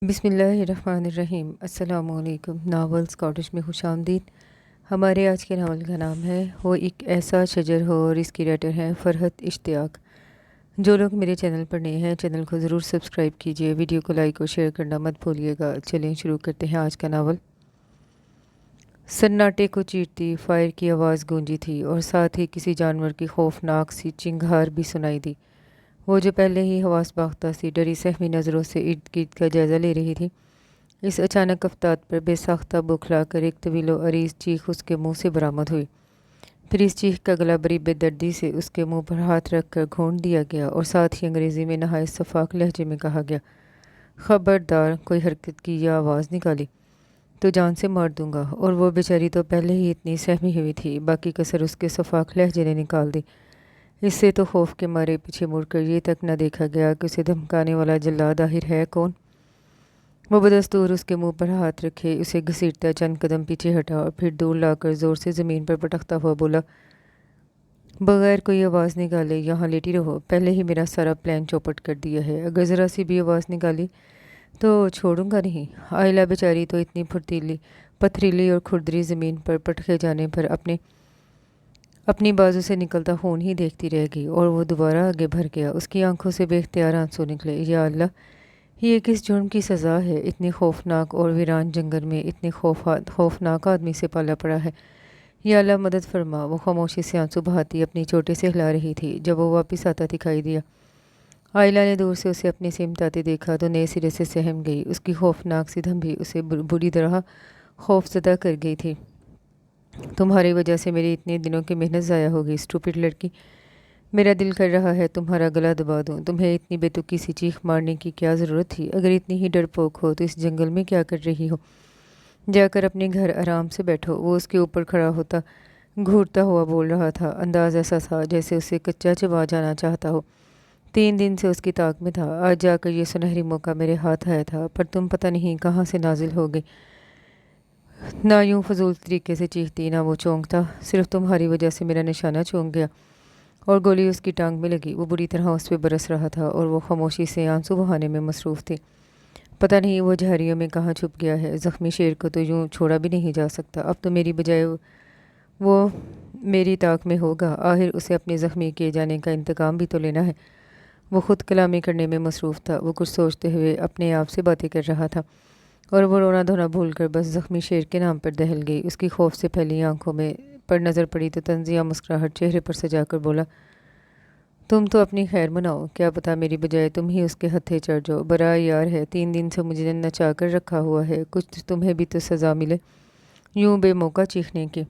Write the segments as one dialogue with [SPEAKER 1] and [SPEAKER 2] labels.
[SPEAKER 1] بسم اللہ الرحمن الرحیم۔ السلام علیکم۔ ناول اسکاٹش میں خوش آمدید۔ ہمارے آج کے ناول کا نام ہے وہ ایک ایسا شجر ہو اور اس کی رائٹر ہیں فرحت اشتیاق۔ جو لوگ میرے چینل پر نئے ہیں چینل کو ضرور سبسکرائب کیجیے، ویڈیو کو لائک اور شیئر کرنا مت بھولیے گا۔ چلیں شروع کرتے ہیں آج کا ناول۔ سناٹے کو چیرتی فائر کی آواز گونجی تھی اور ساتھ ہی کسی جانور کی خوفناک سی چنگھار بھی سنائی دی۔ وہ جو پہلے ہی حواس باختہ سی ڈری سہمی نظروں سے ارد گرد کا جائزہ لے رہی تھی، اس اچانک افتاد پر بے ساختہ بوکھلا کر ایک طویل و عریض چیخ اس کے منہ سے برآمد ہوئی۔ پھر اس چیخ کا گلا بڑی بے دردی سے اس کے منہ پر ہاتھ رکھ کر گھونٹ دیا گیا اور ساتھ ہی انگریزی میں نہایت شفاف لہجے میں کہا گیا، خبردار کوئی حرکت کی یا آواز نکالی تو جان سے مار دوں گا۔ اور وہ بیچاری تو پہلے ہی اتنی سہمی ہوئی تھی، باقی کسر اس کے شفاف لہجے نے نکال دی۔ اس سے تو خوف کے مارے پیچھے مڑ کر یہ تک نہ دیکھا گیا کہ اسے دھمکانے والا جلاد آخر ہے کون۔ وہ بدستور اس کے منہ پر ہاتھ رکھے اسے گھسیٹتا چند قدم پیچھے ہٹا اور پھر دور لا کر زور سے زمین پر پٹکتا ہوا بولا، بغیر کوئی آواز نکالے یہاں لیٹی رہو، پہلے ہی میرا سارا پلان چوپٹ کر دیا ہے، اگر ذرا سی بھی آواز نکالی تو چھوڑوں گا نہیں۔ آئلہ بیچاری تو اتنی پتھریلی اور کھردری زمین پر پٹکے جانے پر اپنی بازو سے نکلتا خون ہی دیکھتی رہ گئی اور وہ دوبارہ آگے بڑھ گیا۔ اس کی آنکھوں سے بے اختیار آنسو نکلے۔ یا اللہ، یہ کس جرم کی سزا ہے؟ اتنی خوفناک اور ویران جنگل میں اتنے خوفناک آدمی سے پالا پڑا ہے۔ یا اللہ مدد فرما۔ وہ خاموشی سے آنسو بہاتی اپنی چوٹی سے ہلا رہی تھی جب وہ واپس آتا دکھائی دیا۔ آئلہ نے دور سے اسے اپنی سمت آتے دیکھا تو نئے سرے سے سہم گئی۔ اس کی خوفناک سی دھمکی اسے بری طرح خوف زدہ کر گئی تھی۔ تمہاری وجہ سے میری اتنے دنوں کی محنت ضائع ہو گئی، اسٹوپڈ لڑکی۔ میرا دل کر رہا ہے تمہارا گلا دبا دوں۔ تمہیں اتنی بے تکی سی چیخ مارنے کی کیا ضرورت تھی؟ اگر اتنی ہی ڈرپوک ہو تو اس جنگل میں کیا کر رہی ہو؟ جا کر اپنے گھر آرام سے بیٹھو۔ وہ اس کے اوپر کھڑا ہوتا گھورتا ہوا بول رہا تھا، انداز ایسا تھا جیسے اسے کچا چبا جانا چاہتا ہو۔ 3 دن سے اس کی طاق میں تھا، آج جا کر یہ سنہری موقع میرے ہاتھ آیا تھا، پر تم پتہ نہیں کہاں سے نازل ہو گئی۔ نہ یوں فضول طریقے سے چیختی نہ وہ چونکتا، صرف تمہاری وجہ سے میرا نشانہ چونک گیا۔ اور گولی اس کی ٹانگ میں لگی۔ وہ بری طرح اس پہ برس رہا تھا اور وہ خاموشی سے آنسو بہانے میں مصروف تھی۔ پتہ نہیں وہ جھاڑیوں میں کہاں چھپ گیا ہے۔ زخمی شیر کو تو یوں چھوڑا بھی نہیں جا سکتا۔ اب تو میری بجائے وہ میری طاق میں ہوگا، آخر اسے اپنے زخمی کیے جانے کا انتقام بھی تو لینا ہے۔ وہ خود کلامی کرنے میں مصروف تھا۔ وہ کچھ سوچتے ہوئے اپنے آپ سے باتیں کر رہا تھا اور وہ رونا دھونا بھول کر بس زخمی شیر کے نام پر دہل گئی۔ اس کی خوف سے پھیلی آنکھوں میں پر نظر پڑی تو طنزیہ مسکراہٹ چہرے پر سجا کر بولا، تم تو اپنی خیر مناؤ، کیا پتہ میری بجائے تم ہی اس کے ہتھے چڑھ جاؤ۔ برائے یار ہے، 3 دن سے مجھے نچا کر رکھا ہوا ہے، کچھ تمہیں بھی تو سزا ملے یوں بے موقع چیخنے کی۔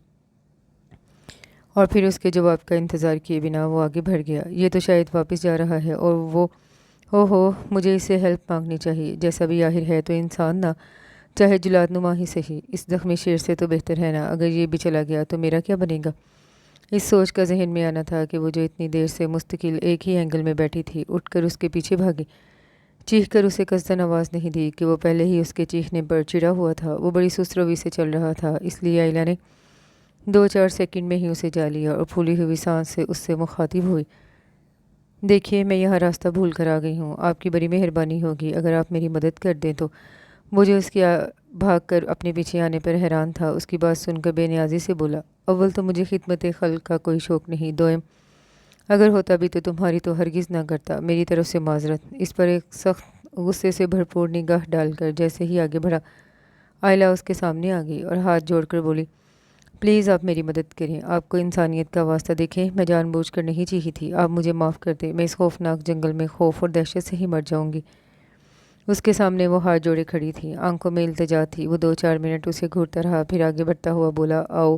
[SPEAKER 1] اور پھر اس کے جواب کا انتظار کیے بنا وہ آگے بڑھ گیا۔ یہ تو شاید واپس جا رہا ہے اور وہ ہو مجھے اس سے ہیلپ مانگنی چاہیے، جیسا بھی آخر ہے تو انسان نہ، چاہے جلاد نما ہی صحیح۔ اس زخمی شیر سے تو بہتر ہے نا، اگر یہ بھی چلا گیا تو میرا کیا بنے گا؟ اس سوچ کا ذہن میں آنا تھا کہ وہ جو اتنی دیر سے مستقل ایک ہی اینگل میں بیٹھی تھی اٹھ کر اس کے پیچھے بھاگی۔ چیخ کر اسے قصداً آواز نہیں دی کہ وہ پہلے ہی اس کے چیخنے پر چڑا ہوا تھا۔ وہ بڑی سست روی سے چل رہا تھا، اس لیے آئلہ نے 2-4 سیکنڈ میں ہی اسے جا لیا اور پھولی ہوئی سانس سے اس سے مخاطب ہوئی، دیکھیے میں یہاں راستہ بھول کر آ گئی ہوں، آپ کی بڑی مہربانی ہوگی اگر آپ میری مدد کر دیں تو۔ وہ جو اس کے بھاگ کر اپنے پیچھے آنے پر حیران تھا، اس کی بات سن کر بے نیازی سے بولا، اول تو مجھے خدمت خلق کا کوئی شوق نہیں، دوئم اگر ہوتا بھی تو تمہاری تو ہرگز نہ کرتا، میری طرف سے معذرت۔ اس پر ایک سخت غصے سے بھرپور نگاہ ڈال کر جیسے ہی آگے بڑھا، آئلہ اس کے سامنے آ گئی اور ہاتھ جوڑ کر بولی، پلیز آپ میری مدد کریں، آپ کو انسانیت کا واسطہ دیکھیں، میں جان بوجھ کر نہیں چیخی تھی، آپ مجھے معاف کر دیں، میں اس خوفناک جنگل میں خوف اور دہشت سے ہی مر جاؤں گی۔ اس کے سامنے وہ ہاتھ جوڑے کھڑی تھی، آنکھوں میں التجا تھی۔ وہ 2-4 منٹ اسے گھورتا رہا، پھر آگے بڑھتا ہوا بولا، آؤ۔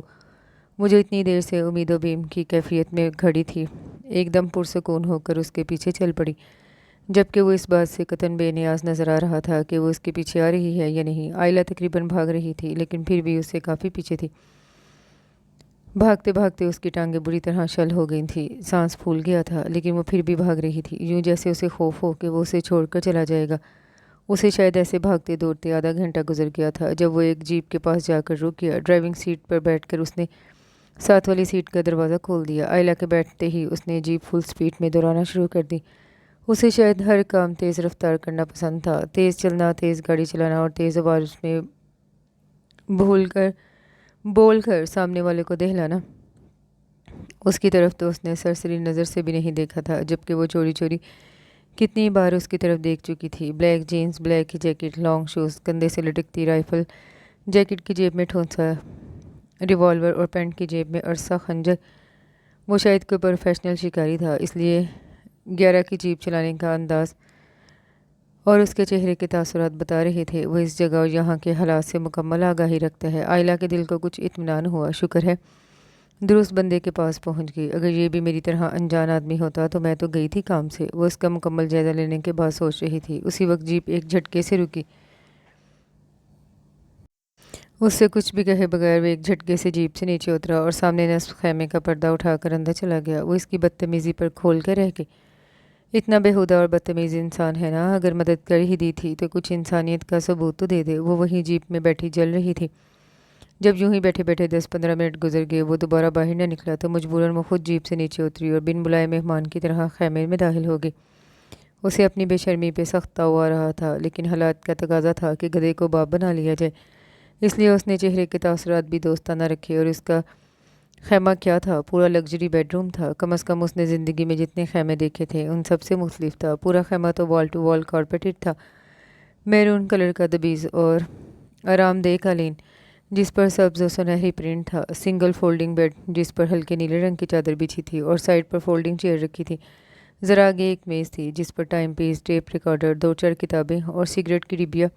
[SPEAKER 1] وہ جو اتنی دیر سے امید و بیم کی کیفیت میں کھڑی تھی ایک دم پرسکون ہو کر اس کے پیچھے چل پڑی، جبکہ وہ اس بات سے قطعاً بے نیاز نظر آ رہا تھا کہ وہ اس کے پیچھے آ رہی ہے یا نہیں۔ آئلہ تقریباً بھاگ رہی تھی لیکن پھر بھی اس سے کافی پیچھے تھی۔ بھاگتے بھاگتے اس کی ٹانگیں بری طرح شل ہو گئی تھیں، سانس پھول گیا تھا، لیکن وہ پھر بھی بھاگ رہی تھی، یوں جیسے اسے خوف ہو کہ وہ اسے چھوڑ کر چلا جائے گا۔ اسے شاید ایسے بھاگتے دوڑتے آدھا گھنٹہ گزر گیا تھا جب وہ ایک جیپ کے پاس جا کر رک گیا۔ ڈرائیونگ سیٹ پر بیٹھ کر اس نے ساتھ والی سیٹ کا دروازہ کھول دیا۔ آئلہ کے بیٹھتے ہی اس نے جیپ فل سپیڈ میں دوڑانا شروع کر دی۔ اسے شاید ہر کام تیز رفتار کرنا پسند تھا، تیز چلنا، تیز گاڑی چلانا اور تیز آواز میں بول کر سامنے والے کو دہلانا۔ اس کی طرف تو اس نے سرسری نظر سے بھی نہیں دیکھا تھا، جبکہ وہ چوری چوری کتنی بار اس کی طرف دیکھ چکی تھی۔ بلیک جینز، بلیک ہی جیکٹ، لانگ شوز، کندھے سے لٹکتی رائفل، جیکٹ کی جیب میں ٹھونسا ریوالور اور پینٹ کی جیب میں عرصہ خنجر۔ وہ شاید کوئی پروفیشنل شکاری تھا، اس لیے 11 کی جیپ چلانے کا انداز اور اس کے چہرے کے تاثرات بتا رہے تھے وہ اس جگہ اور یہاں کے حالات سے مکمل آگاہی رکھتا ہے۔ آئلہ کے دل کو کچھ اطمینان ہوا۔ شکر ہے درست بندے کے پاس پہنچ گئی، اگر یہ بھی میری طرح انجان آدمی ہوتا تو میں تو گئی تھی کام سے۔ وہ اس کا مکمل جائزہ لینے کے بعد سوچ رہی تھی۔ اسی وقت جیپ ایک جھٹکے سے رکی۔ اس سے کچھ بھی کہے بغیر وہ ایک جھٹکے سے جیپ سے نیچے اترا اور سامنے نصب خیمے کا پردہ اٹھا کر اندر چلا گیا۔ وہ اس کی بدتمیزی پر کھول کر رہ گئی۔ اتنا بےہودہ اور بدتمیز انسان ہے نا، اگر مدد کر ہی دی تھی تو کچھ انسانیت کا ثبوت تو دے دے۔ وہ وہیں جیپ میں بیٹھی جل رہی تھی۔ جب یوں ہی بیٹھے بیٹھے 10-15 منٹ گزر گئے، وہ دوبارہ باہر نہ نکلا تو مجبوراً وہ خود جیپ سے نیچے اتری اور بن بلائے مہمان کی طرح خیمے میں داخل ہو گئی۔ اسے اپنی بے شرمی پہ سخت تاؤ آ رہا تھا، لیکن حالات کا تقاضا تھا کہ گدھے کو باپ بنا لیا جائے، اس لیے اس نے چہرے کے تاثرات بھی دوستانہ رکھے۔ اور اس کا خیمہ کیا تھا؟ پورا لگژری بیڈ روم تھا۔ کم از کم اس نے زندگی میں جتنے خیمے دیکھے تھے ان سب سے مختلف تھا۔ پورا خیمہ تو وال ٹو وال کارپیٹڈ تھا، میرون کلر کا دبیز اور آرام دہ قالین جس پر سبز و سنہری پرنٹ تھا، سنگل فولڈنگ بیڈ جس پر ہلکے نیلے رنگ کی چادر بچھی تھی اور سائڈ پر فولڈنگ چیئر رکھی تھی۔ ذرا آگے ایک میز تھی جس پر ٹائم پیس، ٹیپ ریکارڈر، 2-4 کتابیں اور سگریٹ کی ڈبیا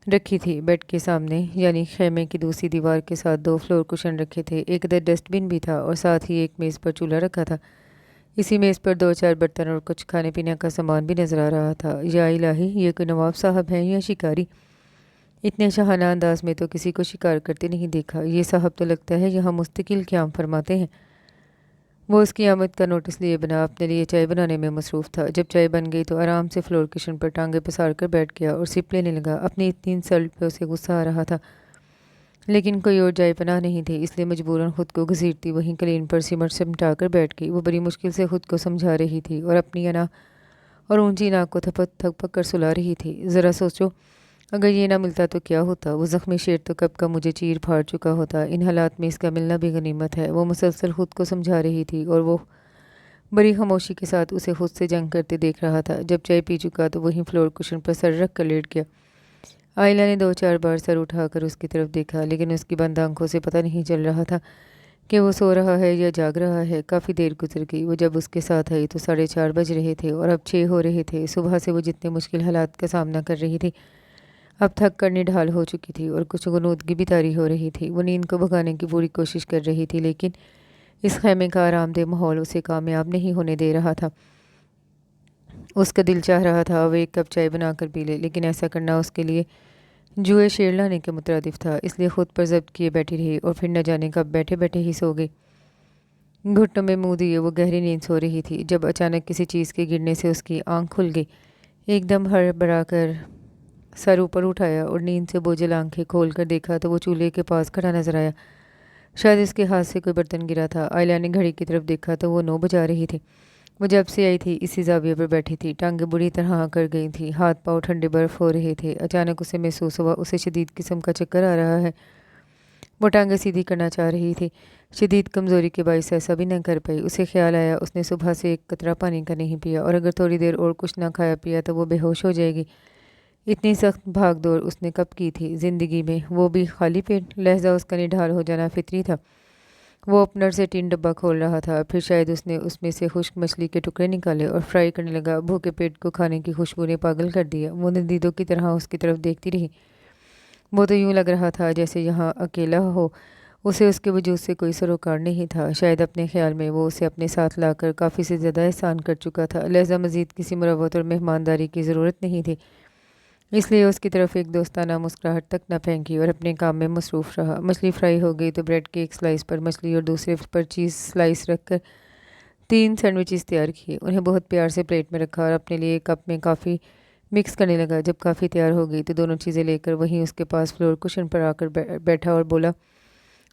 [SPEAKER 1] رکھی تھی۔ بیڈ کے سامنے یعنی خیمے کی دوسری دیوار کے ساتھ 2 فلور کشن رکھے تھے، ایک ادھر ڈسٹ بن بھی تھا اور ساتھ ہی ایک میز پر چولہا رکھا تھا۔ اسی میز پر 2-4 برتن اور کچھ کھانے پینے کا سامان بھی نظر آ رہا تھا۔ یا الہی، یہ کوئی نواب صاحب ہیں یا شکاری؟ اتنے شاہانہ انداز میں تو کسی کو شکار کرتے نہیں دیکھا۔ یہ صاحب تو لگتا ہے یہاں مستقل قیام فرماتے ہیں۔ وہ اس کی آمد کا نوٹس لیے بنا اپنے لیے چائے بنانے میں مصروف تھا۔ جب چائے بن گئی تو آرام سے فلور کشن پر ٹانگیں پسار کر بیٹھ گیا اور سپ لینے لگا۔ اپنی اتنی انسلٹ پہ اسے غصہ آ رہا تھا، لیکن کوئی اور جائے پناہ نہیں تھی، اس لیے مجبوراً خود کو گھسیٹتی وہیں قالین پر سمٹ سمٹا کر بیٹھ گئی۔ وہ بڑی مشکل سے خود کو سمجھا رہی تھی اور اپنی انا اور اونچی ناک کو تھپک پک کر سلا رہی تھی۔ ذرا سوچو، اگر یہ نہ ملتا تو کیا ہوتا؟ وہ زخمی شیر تو کب کا مجھے چیر پھاڑ چکا ہوتا۔ ان حالات میں اس کا ملنا بھی غنیمت ہے۔ وہ مسلسل خود کو سمجھا رہی تھی اور وہ بڑی خاموشی کے ساتھ اسے خود سے جنگ کرتے دیکھ رہا تھا۔ جب چائے پی چکا تو وہیں فلور کشن پر سر رکھ کر لیٹ گیا۔ آئلہ نے 2-4 بار سر اٹھا کر اس کی طرف دیکھا، لیکن اس کی بند آنکھوں سے پتہ نہیں چل رہا تھا کہ وہ سو رہا ہے یا جاگ رہا ہے۔ کافی دیر گزر گئی۔ وہ جب اس کے ساتھ آئی تو 4:30 بج رہے تھے اور اب 6 ہو رہے تھے۔ صبح سے وہ جتنے مشکل حالات کا سامنا کر رہی تھی اب تھک کر نڈھال ہو چکی تھی اور کچھ غنودگی بھی طاری ہو رہی تھی۔ وہ نیند کو بھگانے کی پوری کوشش کر رہی تھی، لیکن اس خیمے کا آرام دہ ماحول اسے کامیاب نہیں ہونے دے رہا تھا۔ اس کا دل چاہ رہا تھا وہ ایک کپ چائے بنا کر پی لے، لیکن ایسا کرنا اس کے لیے جوئے شیر لانے کے مترادف تھا، اس لیے خود پر ضبط کیے بیٹھی رہی اور پھر نہ جانے کب بیٹھے بیٹھے ہی سو گئی۔ گھٹنوں میں منہ دیے وہ گہری نیند سو رہی تھی جب اچانک کسی چیز کے گرنے سے اس کی آنکھ کھل گئی۔ ایک دم ہڑبڑا کر سر اوپر اٹھایا اور نیند سے بوجھل آنکھیں کھول کر دیکھا تو وہ چولہے کے پاس کھڑا نظر آیا۔ شاید اس کے ہاتھ سے کوئی برتن گرا تھا۔ آئلہ نے گھڑی کی طرف دیکھا تو وہ 9 بجا رہی تھی۔ وہ جب سے آئی تھی اسی زاویے پر بیٹھی تھی، ٹانگیں بری طرح اکڑ گئی تھیں، ہاتھ پاؤں ٹھنڈے برف ہو رہے تھے۔ اچانک اسے محسوس ہوا اسے شدید قسم کا چکر آ رہا ہے۔ وہ ٹانگیں سیدھی کرنا چاہ رہی تھی، شدید کمزوری کے باعث ایسا بھی نہ کر پائی۔ اسے خیال آیا اس نے صبح سے ایک قطرہ پانی کا نہیں پیا اور اگر تھوڑی دیر اور کچھ نہ کھایا پیا تو وہ بے ہوش ہو جائے گی۔ اتنی سخت بھاگ دوڑ اس نے کب کی تھی زندگی میں، وہ بھی خالی پیٹ؟ لہذا اس کا نڈھال ہو جانا فطری تھا۔ وہ اوپنر سے ٹین ڈبہ کھول رہا تھا، پھر شاید اس نے اس میں سے خشک مچھلی کے ٹکڑے نکالے اور فرائی کرنے لگا۔ بھوکے پیٹ کو کھانے کی خوشبو نے پاگل کر دیا۔ وہ ندیدوں کی طرح اس کی طرف دیکھتی رہی۔ وہ تو یوں لگ رہا تھا جیسے یہاں اکیلا ہو، اسے اس کے وجود سے کوئی سروکار نہیں تھا۔ شاید اپنے خیال میں وہ اسے اپنے ساتھ لا کر کافی سے زیادہ احسان کر چکا تھا، لہذا مزید کسی مروت اور مہمانداری کی ضرورت نہیں تھی۔ اس لیے اس کی طرف ایک دوستانہ مسکراہٹ تک نہ پھینکی اور اپنے کام میں مصروف رہا۔ مچھلی فرائی ہو گئی تو بریڈ کے ایک سلائس پر مچھلی اور دوسرے پر چیز سلائس رکھ کر 3 سینڈوچز تیار کیے، انہیں بہت پیار سے پلیٹ میں رکھا اور اپنے لیے ایک کپ میں کافی مکس کرنے لگا۔ جب کافی تیار ہو گئی تو دونوں چیزیں لے کر وہیں اس کے پاس فلور کشن پر آ کر بیٹھا اور بولا،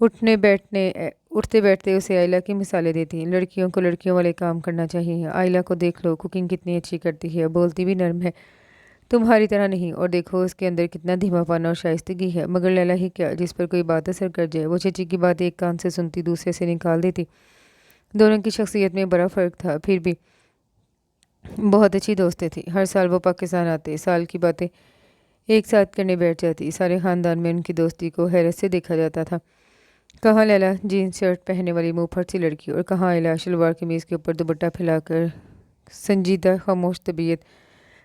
[SPEAKER 1] اٹھتے بیٹھتے اسے آئلہ کی مثالیں دیتی. لڑکیوں کو لڑکیوں والے کام کرنا چاہیے. آئلہ کو دیکھ لو، کوکنگ کتنی اچھی کرتی ہے، بولتی بھی نرم ہے، تمہاری طرح نہیں، اور دیکھو اس کے اندر کتنا دھیما پن اور شائستگی ہے. مگر لیلا ہی کیا، جس پر کوئی بات اثر کر جائے وہ چچی کی بات ایک کان سے سنتی دوسرے سے نکال دیتی. دونوں کی شخصیت میں بڑا فرق تھا، پھر بھی بہت اچھی دوستیں تھیں. ہر سال وہ پاکستان آتے، سال کی باتیں ایک ساتھ کرنے بیٹھ جاتی. سارے خاندان میں ان کی دوستی کو حیرت سے دیکھا جاتا تھا. کہاں لیلا جینس شرٹ پہننے والی منہ پھٹ سی لڑکی، اور کہاں آئلہ شلوار قمیض کے اوپر دوپٹہ پھیلا کر سنجیدہ خاموش طبیعت.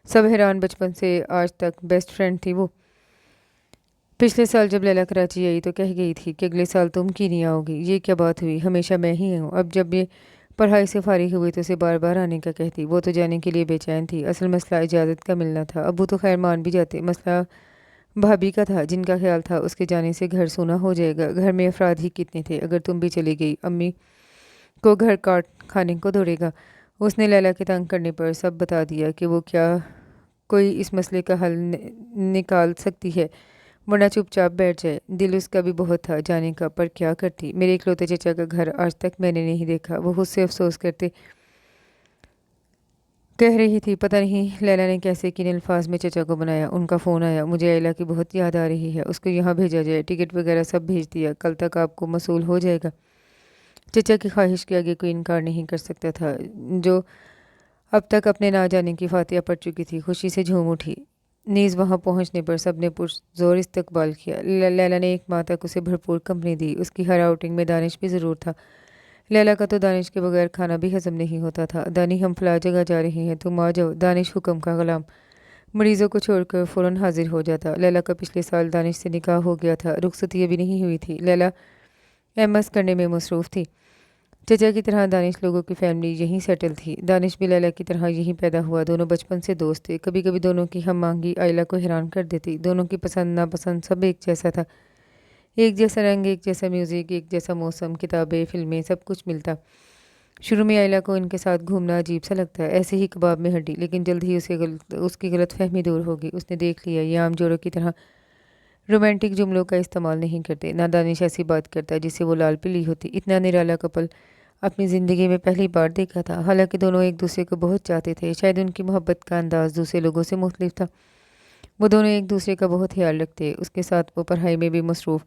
[SPEAKER 1] سب حیران. بچپن سے آج تک بیسٹ فرینڈ تھی وہ. پچھلے سال جب لیلا کراچی آئی تو کہہ گئی تھی کہ اگلے سال تم کیوں نہیں آؤ گی. یہ کیا بات ہوئی، ہمیشہ میں ہی ہوں. اب جب یہ پڑھائی سے فارغ ہوئی تو اسے بار بار آنے کا کہتی. وہ تو جانے کے لیے بے چین تھی. اصل مسئلہ اجازت کا ملنا تھا. ابو تو خیر مان بھی جاتے. مسئلہ بھابھی کا تھا، جن کا خیال تھا اس کے جانے سے گھر سونا ہو جائے گا. گھر میں افراد ہی کتنے تھے، اگر تم بھی چلی گئی امی کو گھر کاٹ کھانے کو دوڑے گا. اس نے لیلا کے تنگ کرنے پر سب بتا دیا کہ وہ کیا کوئی اس مسئلے کا حل نکال سکتی ہے، ورنہ چپ چاپ بیٹھ جائے. دل اس کا بھی بہت تھا جانے کا، پر کیا کرتی. میرے اکلوتے چچا کا گھر آج تک میں نے نہیں دیکھا. وہ خود سے افسوس کرتے کہہ رہی تھی. پتہ نہیں لیلا نے کیسے کن الفاظ میں چچا کو بنایا. ان کا فون آیا. مجھے آئلہ کی بہت یاد آ رہی ہے، اس کو یہاں بھیجا جائے. ٹکٹ وغیرہ سب بھیج دیا، کل تک آپ کو موصول ہو جائے گا. چچا کی خواہش کے آگے کوئی انکار نہیں کر سکتا تھا، جو اب تک اپنے نہ جانے کی فاتحہ پڑھ چکی تھی. خوشی سے جھوم اٹھی. نیز وہاں پہنچنے پر سب نے پرزور استقبال کیا. لیلا نے ایک ماہ تک اسے بھرپور کمپنی دی. اس کی ہر آؤٹنگ میں دانش بھی ضرور تھا. لیلا کا تو دانش کے بغیر کھانا بھی ہضم نہیں ہوتا تھا. دانی ہم فلاں جگہ جا رہے ہیں، تم آ جاؤ. دانش حکم کا غلام، مریضوں کو چھوڑ کر فوراً حاضر ہو جاتا. لیلا کا پچھلے سال دانش سے نکاح ہو گیا تھا، رخصتی ابھی نہیں ہوئی تھی. لیلا ایم ایس کرنے میں مصروف تھی. چچا کی طرح دانش لوگوں کی فیملی یہیں سیٹل تھی. دانش بھی لیلا کی طرح یہیں پیدا ہوا. دونوں بچپن سے دوست تھے. کبھی کبھی دونوں کی ہم آہنگی آئلہ کو حیران کر دیتی. دونوں کی پسند ناپسند سب ایک جیسا تھا. ایک جیسا رنگ، ایک جیسا میوزک، ایک جیسا موسم، کتابیں، فلمیں، سب کچھ ملتا. شروع میں آئلہ کو ان کے ساتھ گھومنا عجیب سا لگتا، ایسے ہی کباب میں ہڈی. لیکن جلد ہی اس کی غلط فہمی دور ہوگی. اس نے دیکھ لیا یہ عام جوڑوں کی طرح رومانٹک جملوں کا استعمال نہیں کرتے. نہ دانش ایسی بات کرتا جس سے وہ لال پلی ہوتی. اتنا نرالا کپل اپنی زندگی میں پہلی بار دیکھا تھا. حالانکہ دونوں ایک دوسرے کو بہت چاہتے تھے. شاید ان کی محبت کا انداز دوسرے لوگوں سے مختلف تھا. وہ دونوں ایک دوسرے کا بہت خیال رکھتے. اس کے ساتھ وہ پڑھائی میں بھی مصروف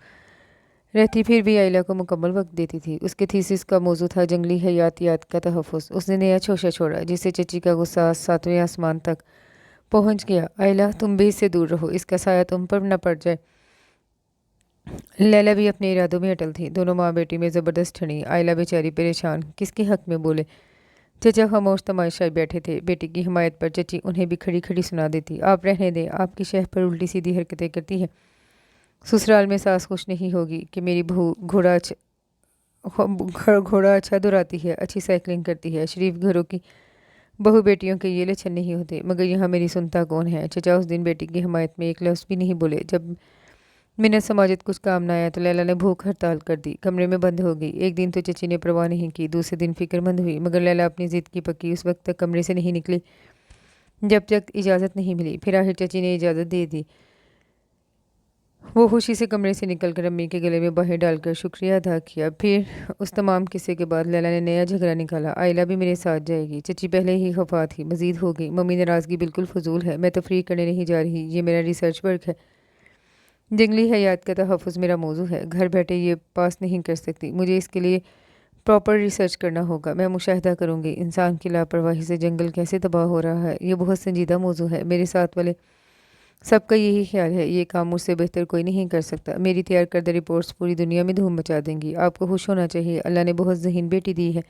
[SPEAKER 1] رہتی، پھر بھی آئلہ کو مکمل وقت دیتی تھی. اس کے تھیسس کا موضوع تھا جنگلی حیاتیات کا تحفظ. اس نے نیا شوشہ چھوڑا جس سے چچی کا غصہ ساتویں آسمان تک پہنچ گیا. آئلہ تم بھی اس سے دور رہو، اس کا سایہ تم پر نہ پڑ جائے. لیلا بھی اپنے ارادوں میں اٹل تھی. دونوں ماں بیٹی میں زبردست ٹھنی. آئلہ بیچاری پریشان، کس کے حق میں بولے. چچا خاموش تماشائی بیٹھے تھے. بیٹی کی حمایت پر چچی انہیں بھی کھڑی کھڑی سنا دیتی. آپ رہنے دیں، آپ کی شہ پر الٹی سیدھی حرکتیں کرتی ہے. سسرال میں ساس خوش نہیں ہوگی کہ میری بہو گھوڑا اچھا دوڑاتی ہے، اچھی سائیکلنگ کرتی ہے. شریف گھروں کی بہو بیٹیوں کے یہ لچھن نہیں ہوتے. مگر یہاں میری سنتا کون ہے. چچا اس دن بیٹی کی حمایت میں ایک لفظ بھی نہیں بولے. جب منت سماجت کچھ کام نہ آیا تو لیلا نے بھوک ہڑتال کر دی، کمرے میں بند ہو گئی. ایک دن تو چچی نے پرواہ نہیں کی، دوسرے دن فکر مند ہوئی. مگر لیلا اپنی ضد کی پکی اس وقت تک کمرے سے نہیں نکلی جب تک اجازت نہیں ملی. پھر آخر چچی نے اجازت دے دی. وہ خوشی سے کمرے سے نکل کر امی کے گلے میں باہیں ڈال کر شکریہ ادا کیا. پھر اس تمام قصے کے بعد لیلا نے نیا جھگڑا نکالا. آئلہ بھی میرے ساتھ جائے گی. چچی پہلے ہی خفا تھی، مزید ہو گئی. ممی ناراضگی بالکل فضول ہے، میں تفریح کرنے نہیں جا رہی، یہ میرا ریسرچ ورک ہے. جنگلی حیات کا تحفظ میرا موضوع ہے. گھر بیٹھے یہ پاس نہیں کر سکتی، مجھے اس کے لیے پراپر ریسرچ کرنا ہوگا. میں مشاہدہ کروں گی انسان کی لاپرواہی سے جنگل کیسے تباہ ہو رہا ہے. یہ بہت سنجیدہ موضوع ہے. میرے ساتھ والے سب کا یہی خیال ہے. یہ کام مجھ سے بہتر کوئی نہیں کر سکتا. میری تیار کردہ رپورٹس پوری دنیا میں دھوم مچا دیں گی. آپ کو خوش ہونا چاہیے، اللہ نے بہت ذہین بیٹی دی ہے.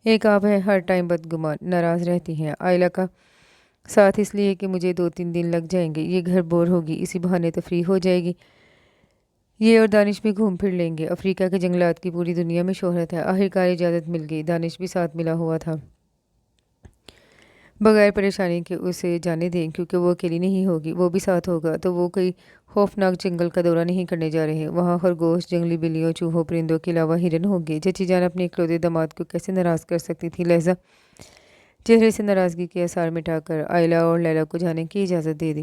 [SPEAKER 1] ایک آپ ہے ہر ٹائم بدگمان، ناراض رہتی ہیں. آئلہ کا ساتھ اس لیے کہ مجھے 2-3 دن لگ جائیں گے. یہ گھر بور ہوگی، اسی بہانے تفریح ہو جائے گی. یہ اور دانش بھی گھوم پھر لیں گے. افریقہ کے جنگلات کی پوری دنیا میں شہرت ہے. آخرکار اجازت مل گئی. دانش بھی ساتھ ملا ہوا تھا. بغیر پریشانی کے اسے جانے دیں، کیونکہ وہ اکیلی نہیں ہوگی، وہ بھی ساتھ ہوگا. تو وہ کوئی خوفناک جنگل کا دورہ نہیں کرنے جا رہے. وہاں خرگوش، جنگلی بلیوں، چوہوں، پرندوں کے علاوہ ہرن ہوگے. چچی جان اپنے اکلوتے داماد کو کیسے ناراض کر سکتی تھی. لہذا چہرے سے ناراضگی کے آثار مٹا کر آئلہ اور لیلا کو جانے کی اجازت دے دی.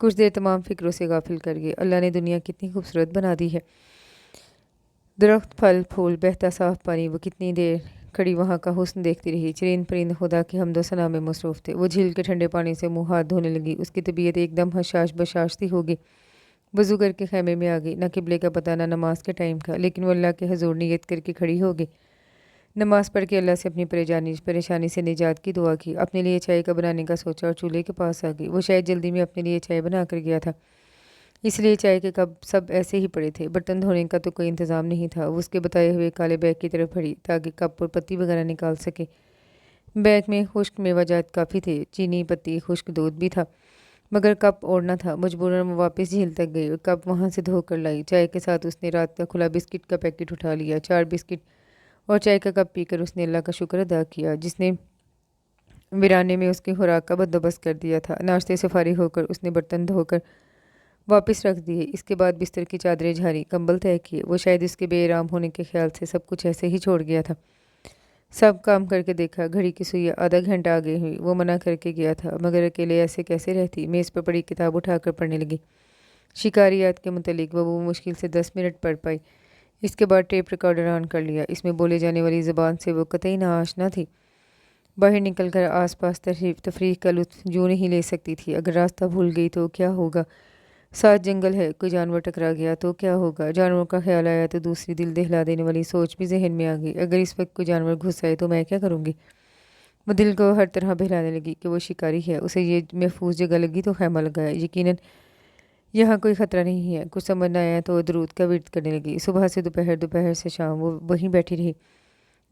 [SPEAKER 1] کچھ دیر تمام فکروں سے غافل کر گئے۔ اللہ نے دنیا کتنی خوبصورت بنا دی ہے، درخت، پھل پھول، بہتا صاف پانی۔ وہ کتنی دیر کھڑی وہاں کا حسن دیکھتی رہی۔ چرند پرند خدا کی حمد و ثنا میں مصروف تھے۔ وہ جھیل کے ٹھنڈے پانی سے منہ ہاتھ دھونے لگی۔ اس کی طبیعت ایک دم حشاش بشاش سی ہو گئی۔ وضو کر کے خیمے میں آ گئی۔ نہ قبلے کا پتہ، نہ نماز کے ٹائم کا، لیکن وہ اللہ کے حضور نیت کر کے کھڑی ہو گئی۔ نماز پڑھ کے اللہ سے اپنی پریشانی سے نجات کی دعا کی۔ اپنے لیے چائے کا بنانے کا سوچا اور چولہے کے پاس آ گئی۔ وہ شاید جلدی میں اپنے لیے چائے بنا کر گیا تھا، اس لیے چائے کے کپ سب ایسے ہی پڑے تھے۔ برتن دھونے کا تو کوئی انتظام نہیں تھا۔ وہ اس کے بتائے ہوئے کالے بیگ کی طرف بڑھی تاکہ کپ اور پتی وغیرہ نکال سکے۔ بیگ میں خشک میوہ جات کافی تھے، چینی، پتی، خشک دودھ بھی تھا، مگر کپ اوڑھنا تھا۔ مجبوراً وہ واپس جھیل تک گئی اور کپ وہاں سے دھو کر لائی۔ چائے کے ساتھ اس نے رات کا کھلا بسکٹ کا پیکٹ اٹھا لیا۔ 4 بسکٹ اور چائے کا کپ پی کر اس نے اللہ کا شکر ادا کیا جس نے ویرانے میں اس کی خوراک کا بندوبست کر دیا تھا۔ ناشتے سے فارغ ہو کر اس نے برتن دھو کر واپس رکھ دیے۔ اس کے بعد بستر کی چادریں جھاڑی، کمبل طے کیے۔ وہ شاید اس کے بے آرام ہونے کے خیال سے سب کچھ ایسے ہی چھوڑ گیا تھا۔ سب کام کر کے دیکھا، گھڑی کی سوئیاں آدھا گھنٹہ آگے ہوئی۔ وہ منع کر کے گیا تھا، مگر اکیلے ایسے کیسے رہتی؟ میز پر پڑی کتاب اٹھا کر پڑھنے لگی۔ شکاریات کے متعلق وہ مشکل سے 10 منٹ پڑھ پائی۔ اس کے بعد ٹیپ ریکارڈر آن کر لیا۔ اس میں بولے جانے والی زبان سے وہ قطعی ناآشنا تھی۔ باہر نکل کر آس پاس تفریح کا لطف یوں نہیں لے سکتی تھی۔ اگر راستہ بھول گئی تو کیا ہوگا؟ ساتھ جنگل ہے، کوئی جانور ٹکرا گیا تو کیا ہوگا؟ جانوروں کا خیال آیا تو دوسری دل دہلا دینے والی سوچ بھی ذہن میں آ گئی۔ اگر اس وقت کوئی جانور گھس آئے تو میں کیا کروں گی؟ وہ دل کو ہر طرح بہلانے لگی کہ وہ شکاری ہے، اسے یہ محفوظ جگہ لگی تو خیمہ لگایا۔ یقیناً یہاں کوئی خطرہ نہیں ہے۔ کچھ سمجھ نہ آیا تو وہ درود کا ورد کرنے لگی۔ صبح سے دوپہر، دوپہر سے شام وہ وہیں بیٹھی رہی۔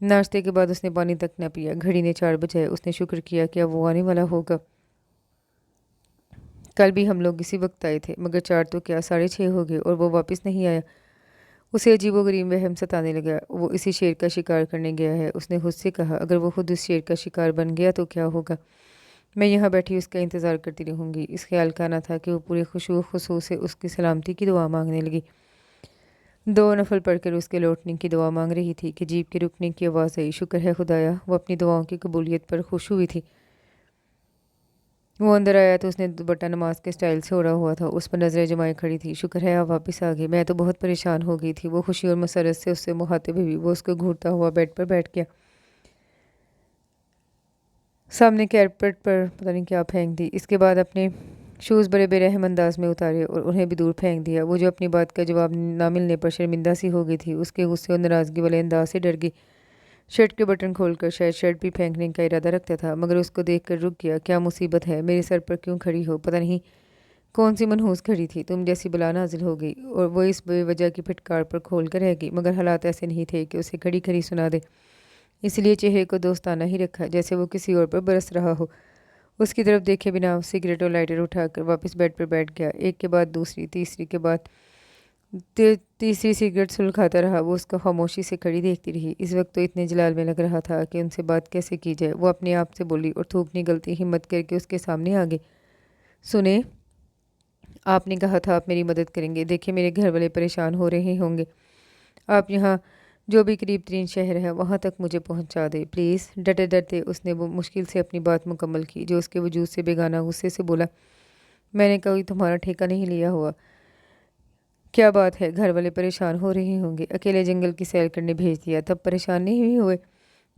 [SPEAKER 1] ناشتے کے بعد اس نے پانی تک نہ پیا۔ گھڑی نے 4 بجائے۔ اس نے شکر کیا کہ اب وہ آنے والا ہوگا۔ کل بھی ہم لوگ اسی وقت آئے تھے، مگر 4 تو کیا 6:30 ہو گئے اور وہ واپس نہیں آیا۔ اسے عجیب و غریب وہم ستانے لگا۔ وہ اسی شیر کا شکار کرنے گیا ہے۔ اس نے خود سے کہا، اگر وہ خود اس شیر کا شکار بن گیا تو کیا ہوگا؟ میں یہاں بیٹھی اس کا انتظار کرتی رہوں گی۔ اس خیال کا نہ تھا کہ وہ پورے خشوع و خضوع سے اس کی سلامتی کی دعا مانگنے لگی۔ 2 نفل پڑھ کر اس کے لوٹنے کی دعا مانگ رہی تھی کہ جیپ کے رکنے کی آواز آئی۔ شکر ہے خدایا، وہ اپنی دعاؤں کی قبولیت پر خوش ہوئی تھی۔ وہ اندر آیا تو اس نے دوپٹہ نماز کے سٹائل سے اوڑھا ہوا تھا۔ اس پر نظریں جمائے کھڑی تھی۔ شکر ہے آپ واپس آ گئے، میں تو بہت پریشان ہو گئی تھی۔ وہ خوشی اور مسرت سے اس سے مخاطب ہوئی۔ وہ اس کو گھورتا ہوا بیڈ پر بیٹھ گیا۔ سامنے کارپیٹ پر پتہ نہیں کیا پھینک دی۔ اس کے بعد اپنے شوز بڑے بے رحم انداز میں اتارے اور انہیں بھی دور پھینک دیا۔ وہ جو اپنی بات کا جواب نہ ملنے پر شرمندہ سی ہو گئی تھی، اس کے غصے اور ناراضگی والے انداز سے ڈر گئی۔ شرٹ کے بٹن کھول کر شاید شرٹ بھی پھینکنے کا ارادہ رکھتا تھا، مگر اس کو دیکھ کر رک گیا۔ کیا مصیبت ہے؟ میرے سر پر کیوں کھڑی ہو؟ پتہ نہیں کون سی منحوس گھڑی تھی، تم جیسی بلا نازل ہو گئی۔ اور وہ اس بے وجہ کی پھٹکار پر کھول کر رہ گئی، مگر حالات ایسے نہیں تھے کہ اسے کھڑی کھڑی سنا دے، اس لیے چہرے کو دوستانہ ہی رکھا، جیسے وہ کسی اور پر برس رہا ہو۔ اس کی طرف دیکھے بنا سگریٹ اور لائٹر اٹھا کر واپس بیڈ پر بیٹھ گیا۔ ایک کے بعد دوسری، تیسری کے بعد تیسری سگریٹ سلگاتا رہا۔ وہ اس کو خاموشی سے کھڑی دیکھتی رہی۔ اس وقت تو اتنے جلال میں لگ رہا تھا کہ ان سے بات کیسے کی جائے۔ وہ اپنے آپ سے بولی اور تھوکنی غلطی ہمت کر کے اس کے سامنے آ گئی۔ سنیں، آپ نے کہا تھا آپ میری مدد کریں گے۔ دیکھیں میرے گھر والے پریشان ہو رہے ہوں گے، آپ یہاں جو بھی قریب ترین شہر ہے وہاں تک مجھے پہنچا دے پلیز۔ ڈرتے ڈرتے اس نے وہ مشکل سے اپنی بات مکمل کی جو اس کے وجود سے بیگانہ غصے سے بولا، میں نے کوئی تمہارا ٹھیکہ نہیں لیا ہوا۔ کیا بات ہے، گھر والے پریشان ہو رہے ہوں گے، اکیلے جنگل کی سیر کرنے بھیج دیا تب پریشان نہیں ہوئے،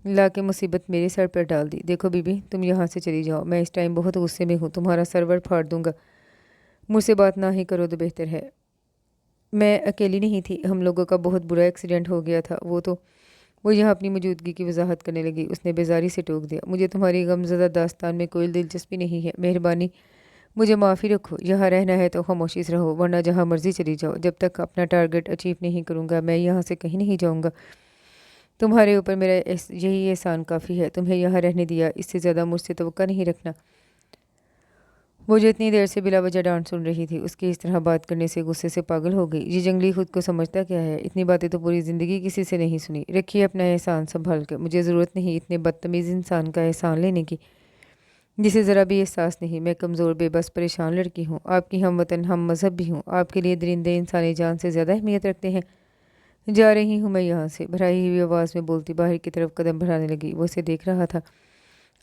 [SPEAKER 1] لا کے مصیبت میرے سر پر ڈال دی۔ دیکھو بی بی، تم یہاں سے چلی جاؤ، میں اس ٹائم بہت غصے میں ہوں، تمہارا سرور پھاڑ دوں گا، مجھ سے بات نہ ہی کرو تو بہتر ہے۔ میں اکیلی نہیں تھی، ہم لوگوں کا بہت برا ایکسیڈنٹ ہو گیا تھا۔ وہ یہاں اپنی موجودگی کی وضاحت کرنے لگی۔ اس نے بیزاری سے ٹوک دیا، مجھے تمہاری غمزدہ داستان میں کوئی دلچسپی نہیں ہے، مہربانی مجھے معافی رکھو۔ یہاں رہنا ہے تو خاموشی سے رہو، ورنہ جہاں مرضی چلی جاؤ، جب تک اپنا ٹارگٹ اچیو نہیں کروں گا میں یہاں سے کہیں نہیں جاؤں گا۔ تمہارے اوپر میرا یہی احسان کافی ہے، تمہیں یہاں رہنے دیا، اس سے زیادہ مجھ سے توقع نہیں رکھنا۔ وہ جو اتنی دیر سے بلا وجہ ڈانٹ سن رہی تھی، اس کے اس طرح بات کرنے سے غصے سے پاگل ہو گئی۔ یہ جنگلی خود کو سمجھتا کیا ہے؟ اتنی باتیں تو پوری زندگی کسی سے نہیں سنی۔ رکھیے اپنا احسان سنبھال کر، مجھے ضرورت نہیں اتنے بدتمیز انسان کا احسان لینے کی جسے ذرا بھی احساس نہیں۔ میں کمزور، بے بس، پریشان لڑکی ہوں، آپ کی ہم وطن، ہم مذہب بھی ہوں، آپ کے لیے درندے انسانی جان سے زیادہ اہمیت رکھتے ہیں۔ جا رہی ہوں میں یہاں سے، بھرائی ہوئی آواز میں بولتی باہر کی طرف قدم بڑھانے لگی۔ وہ اسے دیکھ رہا تھا،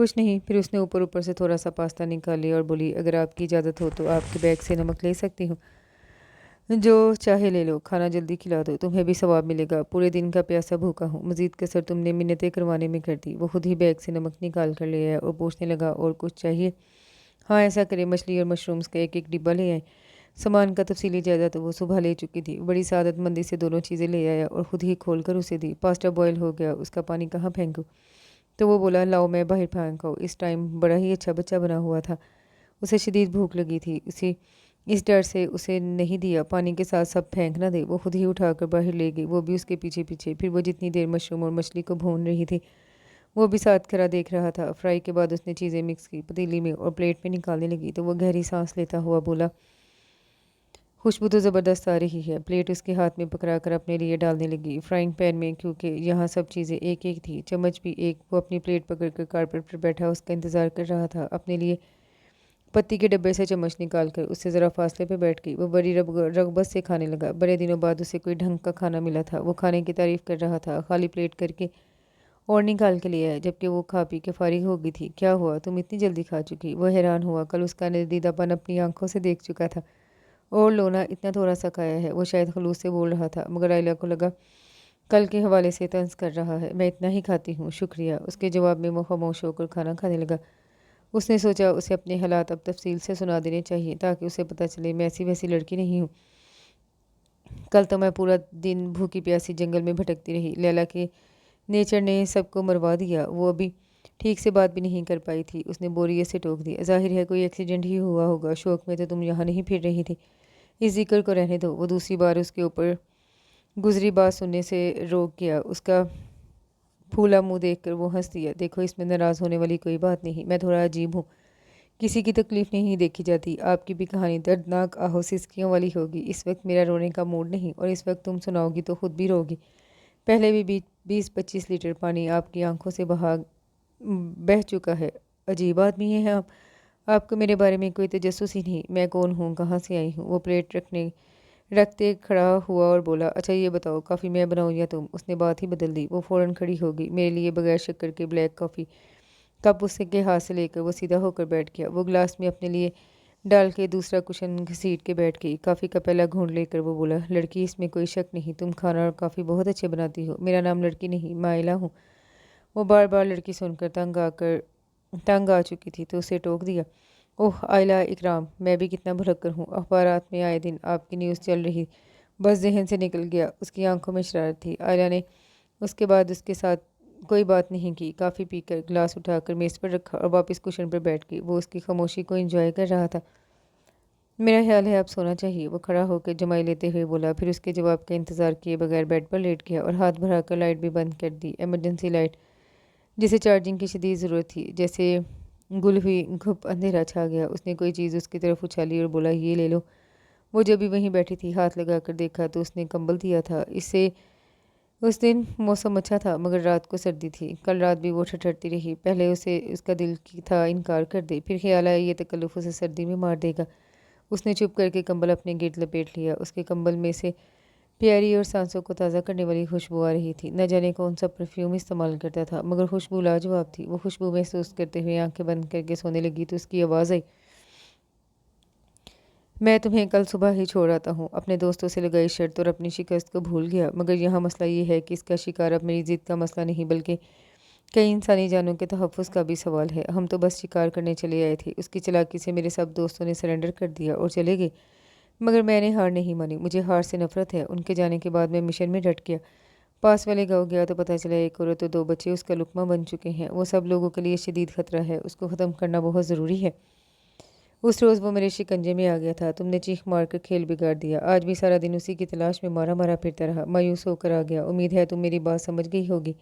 [SPEAKER 1] کچھ نہیں۔ پھر اس نے اوپر اوپر سے تھوڑا سا پاستا نکال لیا اور بولی اگر آپ کی اجازت ہو تو آپ کے بیگ سے نمک لے سکتی ہوں، جو چاہے لے لو، کھانا جلدی کھلا دو، تمہیں بھی ثواب ملے گا، پورے دن کا پیاسا بھوکا ہوں، مزید کسر تم نے منتیں کروانے میں کر دی۔ وہ خود ہی بیگ سے نمک نکال کر لے آیا اور پوچھنے لگا اور کچھ چاہیے؟ ہاں ایسا کرے، مچھلی اور مشرومز کا ایک ڈبہ لے آئے۔ سامان کا تفصیلی جائزہ تو وہ صبح لے چکی تھی، بڑی سعادت مندی سے دونوں چیزیں لے آیا اور خود ہی کھول کر اسے دی۔ پاستا بوائل ہو گیا، اس کا پانی کہاں پھینکوں؟ تو وہ بولا لاؤ میں باہر پھینک آؤں۔ اس ٹائم بڑا ہی اچھا بچہ بنا ہوا تھا، اسے شدید بھوک لگی تھی، اس ڈر سے اسے نہیں دیا پانی کے ساتھ سب پھینک نہ دے۔ وہ خود ہی اٹھا کر باہر لے گئی، وہ بھی اس کے پیچھے پیچھے۔ پھر وہ جتنی دیر مشروم اور مچھلی کو بھون رہی تھی وہ بھی ساتھ کھڑا دیکھ رہا تھا۔ فرائی کے بعد اس نے چیزیں مکس کی پتیلی میں اور پلیٹ میں نکالنے لگی تو وہ گہری سانس لیتا ہوا بولا خوشبو تو زبردست آ رہی ہے۔ پلیٹ اس کے ہاتھ میں پکڑا کر اپنے لیے ڈالنے لگی فرائنگ پین میں، کیونکہ یہاں سب چیزیں ایک ایک تھی، چمچ بھی ایک۔ وہ اپنی پلیٹ پکڑ کر کارپیٹ پر بیٹھا اس کا انتظار کر رہا تھا۔ اپنے لیے پتی کے ڈبے سے چمچ نکال کر اس سے ذرا فاصلے پہ بیٹھ گئی۔ وہ بڑی رغبت سے کھانے لگا، بڑے دنوں بعد اسے کوئی ڈھنگ کا کھانا ملا تھا۔ وہ کھانے کی تعریف کر رہا تھا، خالی پلیٹ کر کے اور نکال کے لے آیا جبکہ وہ کھا پی کے فارغ ہو گئی تھی۔ کیا ہوا، تم اتنی جلدی کھا چکی؟ وہ حیران ہوا، کل اس کا ندیدہ پن اپنی آنکھوں سے دیکھ چکا تھا اور لونا اتنا تھوڑا سا کھایا ہے۔ وہ شاید خلوص سے بول رہا تھا مگر آئلہ کو لگا کل کے حوالے سے طنز کر رہا ہے۔ میں اتنا ہی کھاتی ہوں شکریہ۔ اس کے جواب میں وہ خاموش ہو کر کھانا کھانے لگا۔ اس نے سوچا اسے اپنے حالات اب تفصیل سے سنا دینے چاہیے تاکہ اسے پتہ چلے میں ایسی ویسی لڑکی نہیں ہوں۔ کل تو میں پورا دن بھوکی پیاسی جنگل میں بھٹکتی رہی، لیلا کے نیچر نے سب کو مروا دیا، وہ ابھی ٹھیک سے بات بھی نہیں کر پائی تھی۔ اس نے بوریت سے ٹوک دیا، ظاہر ہے کوئی ایکسیڈنٹ ہی ہوا ہوگا، شوق میں تو تم یہاں نہیں پھر رہی تھی، اس ذکر کو رہنے دو۔ وہ دوسری بار اس کے اوپر گزری بات سننے سے روک گیا۔ اس کا پھولا منہ دیکھ کر وہ ہنس دیا، دیکھو اس میں ناراض ہونے والی کوئی بات نہیں، میں تھوڑا عجیب ہوں، کسی کی تکلیف نہیں دیکھی جاتی، آپ کی بھی کہانی دردناک آہو سسکیوں والی ہوگی۔ اس وقت میرا رونے کا موڈ نہیں، اور اس وقت تم سناؤ گی تو خود بھی روگی۔ پہلے بھی 20-25 لیٹر پانی آپ کی آنکھوں سے بہہ چکا ہے۔ عجیب آدمی ہیں آپ کو میرے بارے میں کوئی تجسس ہی نہیں، میں کون ہوں، کہاں سے آئی ہوں؟ وہ پلیٹ رکھتے کھڑا ہوا اور بولا اچھا یہ بتاؤ کافی میں بناؤں یا تم؟ اس نے بات ہی بدل دی، وہ فوراً کھڑی ہو گئی، میرے لیے بغیر شکر کے بلیک کافی کپ اس کے ہاتھ سے لے کر وہ سیدھا ہو کر بیٹھ گیا۔ وہ گلاس میں اپنے لیے ڈال کے دوسرا کشن گھسیٹ کے بیٹھ گئی۔ کافی کا پہلا گھونٹ لے کر وہ بولا لڑکی اس میں کوئی شک نہیں، تم کھانا اور کافی بہت اچھے بناتی ہو۔ میرا نام لڑکی نہیں، میں آئلہ ہوں۔ وہ بار بار لڑکی سن کر تنگ آ چکی تھی تو اسے ٹوک دیا، اوہ آئلہ اکرام، میں بھی کتنا بھلکر ہوں، اخبارات میں آئے دن آپ کی نیوز چل رہی، بس ذہن سے نکل گیا۔ اس کی آنکھوں میں شرارت تھی۔ آئلہ نے اس کے بعد اس کے ساتھ کوئی بات نہیں کی۔ کافی پی کر گلاس اٹھا کر میز پر رکھا اور واپس کشن پر بیٹھ گئی۔ وہ اس کی خاموشی کو انجوائے کر رہا تھا۔ میرا خیال ہے اب سونا چاہیے، وہ کھڑا ہو کے جمائی لیتے ہوئے بولا، پھر اس کے جواب کا انتظار کیے بغیر بیڈ پر لیٹ گیا اور ہاتھ بڑھا کر لائٹ بھی بند کر دی، ایمرجنسی لائٹ جسے چارجنگ کی شدید ضرورت تھی۔ جیسے گل ہوئی گھپ اندھیرا چھا گیا۔ اس نے کوئی چیز اس کی طرف اچھالی اور بولا یہ لے لو۔ وہ جب بھی وہیں بیٹھی تھی ہاتھ لگا کر دیکھا تو اس نے کمبل دیا تھا۔ اس دن موسم اچھا تھا مگر رات کو سردی تھی۔ کل رات بھی وہ ٹھٹھرتی رہی، پہلے اسے اس کا دل تھا انکار کر دے، پھر خیال آیا یہ تکلف اسے سردی میں مار دے گا۔ اس نے چپ کر کے کمبل اپنے گرد لپیٹ لیا۔ اس کے کمبل میں سے پیاری اور سانسوں کو تازہ کرنے والی خوشبو آ رہی تھی۔ نہ جانے کون سا پرفیوم استعمال کرتا تھا مگر خوشبو لاجواب تھی۔ وہ خوشبو محسوس کرتے ہوئے آنکھیں بند کر کے سونے لگی تو اس کی آواز آئی، میں تمہیں کل صبح ہی چھوڑ آتا ہوں۔ اپنے دوستوں سے لگائی شرط اور اپنی شکست کو بھول گیا، مگر یہاں مسئلہ یہ ہے کہ اس کا شکار اب میری ضد کا مسئلہ نہیں بلکہ کئی انسانی جانوں کے تحفظ کا بھی سوال ہے۔ ہم تو بس شکار کرنے چلے آئے تھے، اس کی چالاکی سے میرے سب دوستوں نے سرنڈر کر دیا اور چلے گئے، مگر میں نے ہار نہیں مانی، مجھے ہار سے نفرت ہے۔ ان کے جانے کے بعد میں مشن میں ڈٹ گیا۔ پاس والے گاؤں گیا تو پتہ چلا ایک عورت اور 2 بچے اس کا لقمہ بن چکے ہیں۔ وہ سب لوگوں کے لیے شدید خطرہ ہے، اس کو ختم کرنا بہت ضروری ہے۔ اس روز وہ میرے شکنجے میں آ گیا تھا، تم نے چیخ مار کر کھیل بگاڑ دیا، آج بھی سارا دن اسی کی تلاش میں مارا مارا پھرتا رہا، مایوس ہو کر آ گیا۔ امید ہے تم میری بات سمجھ گئی ہوگی۔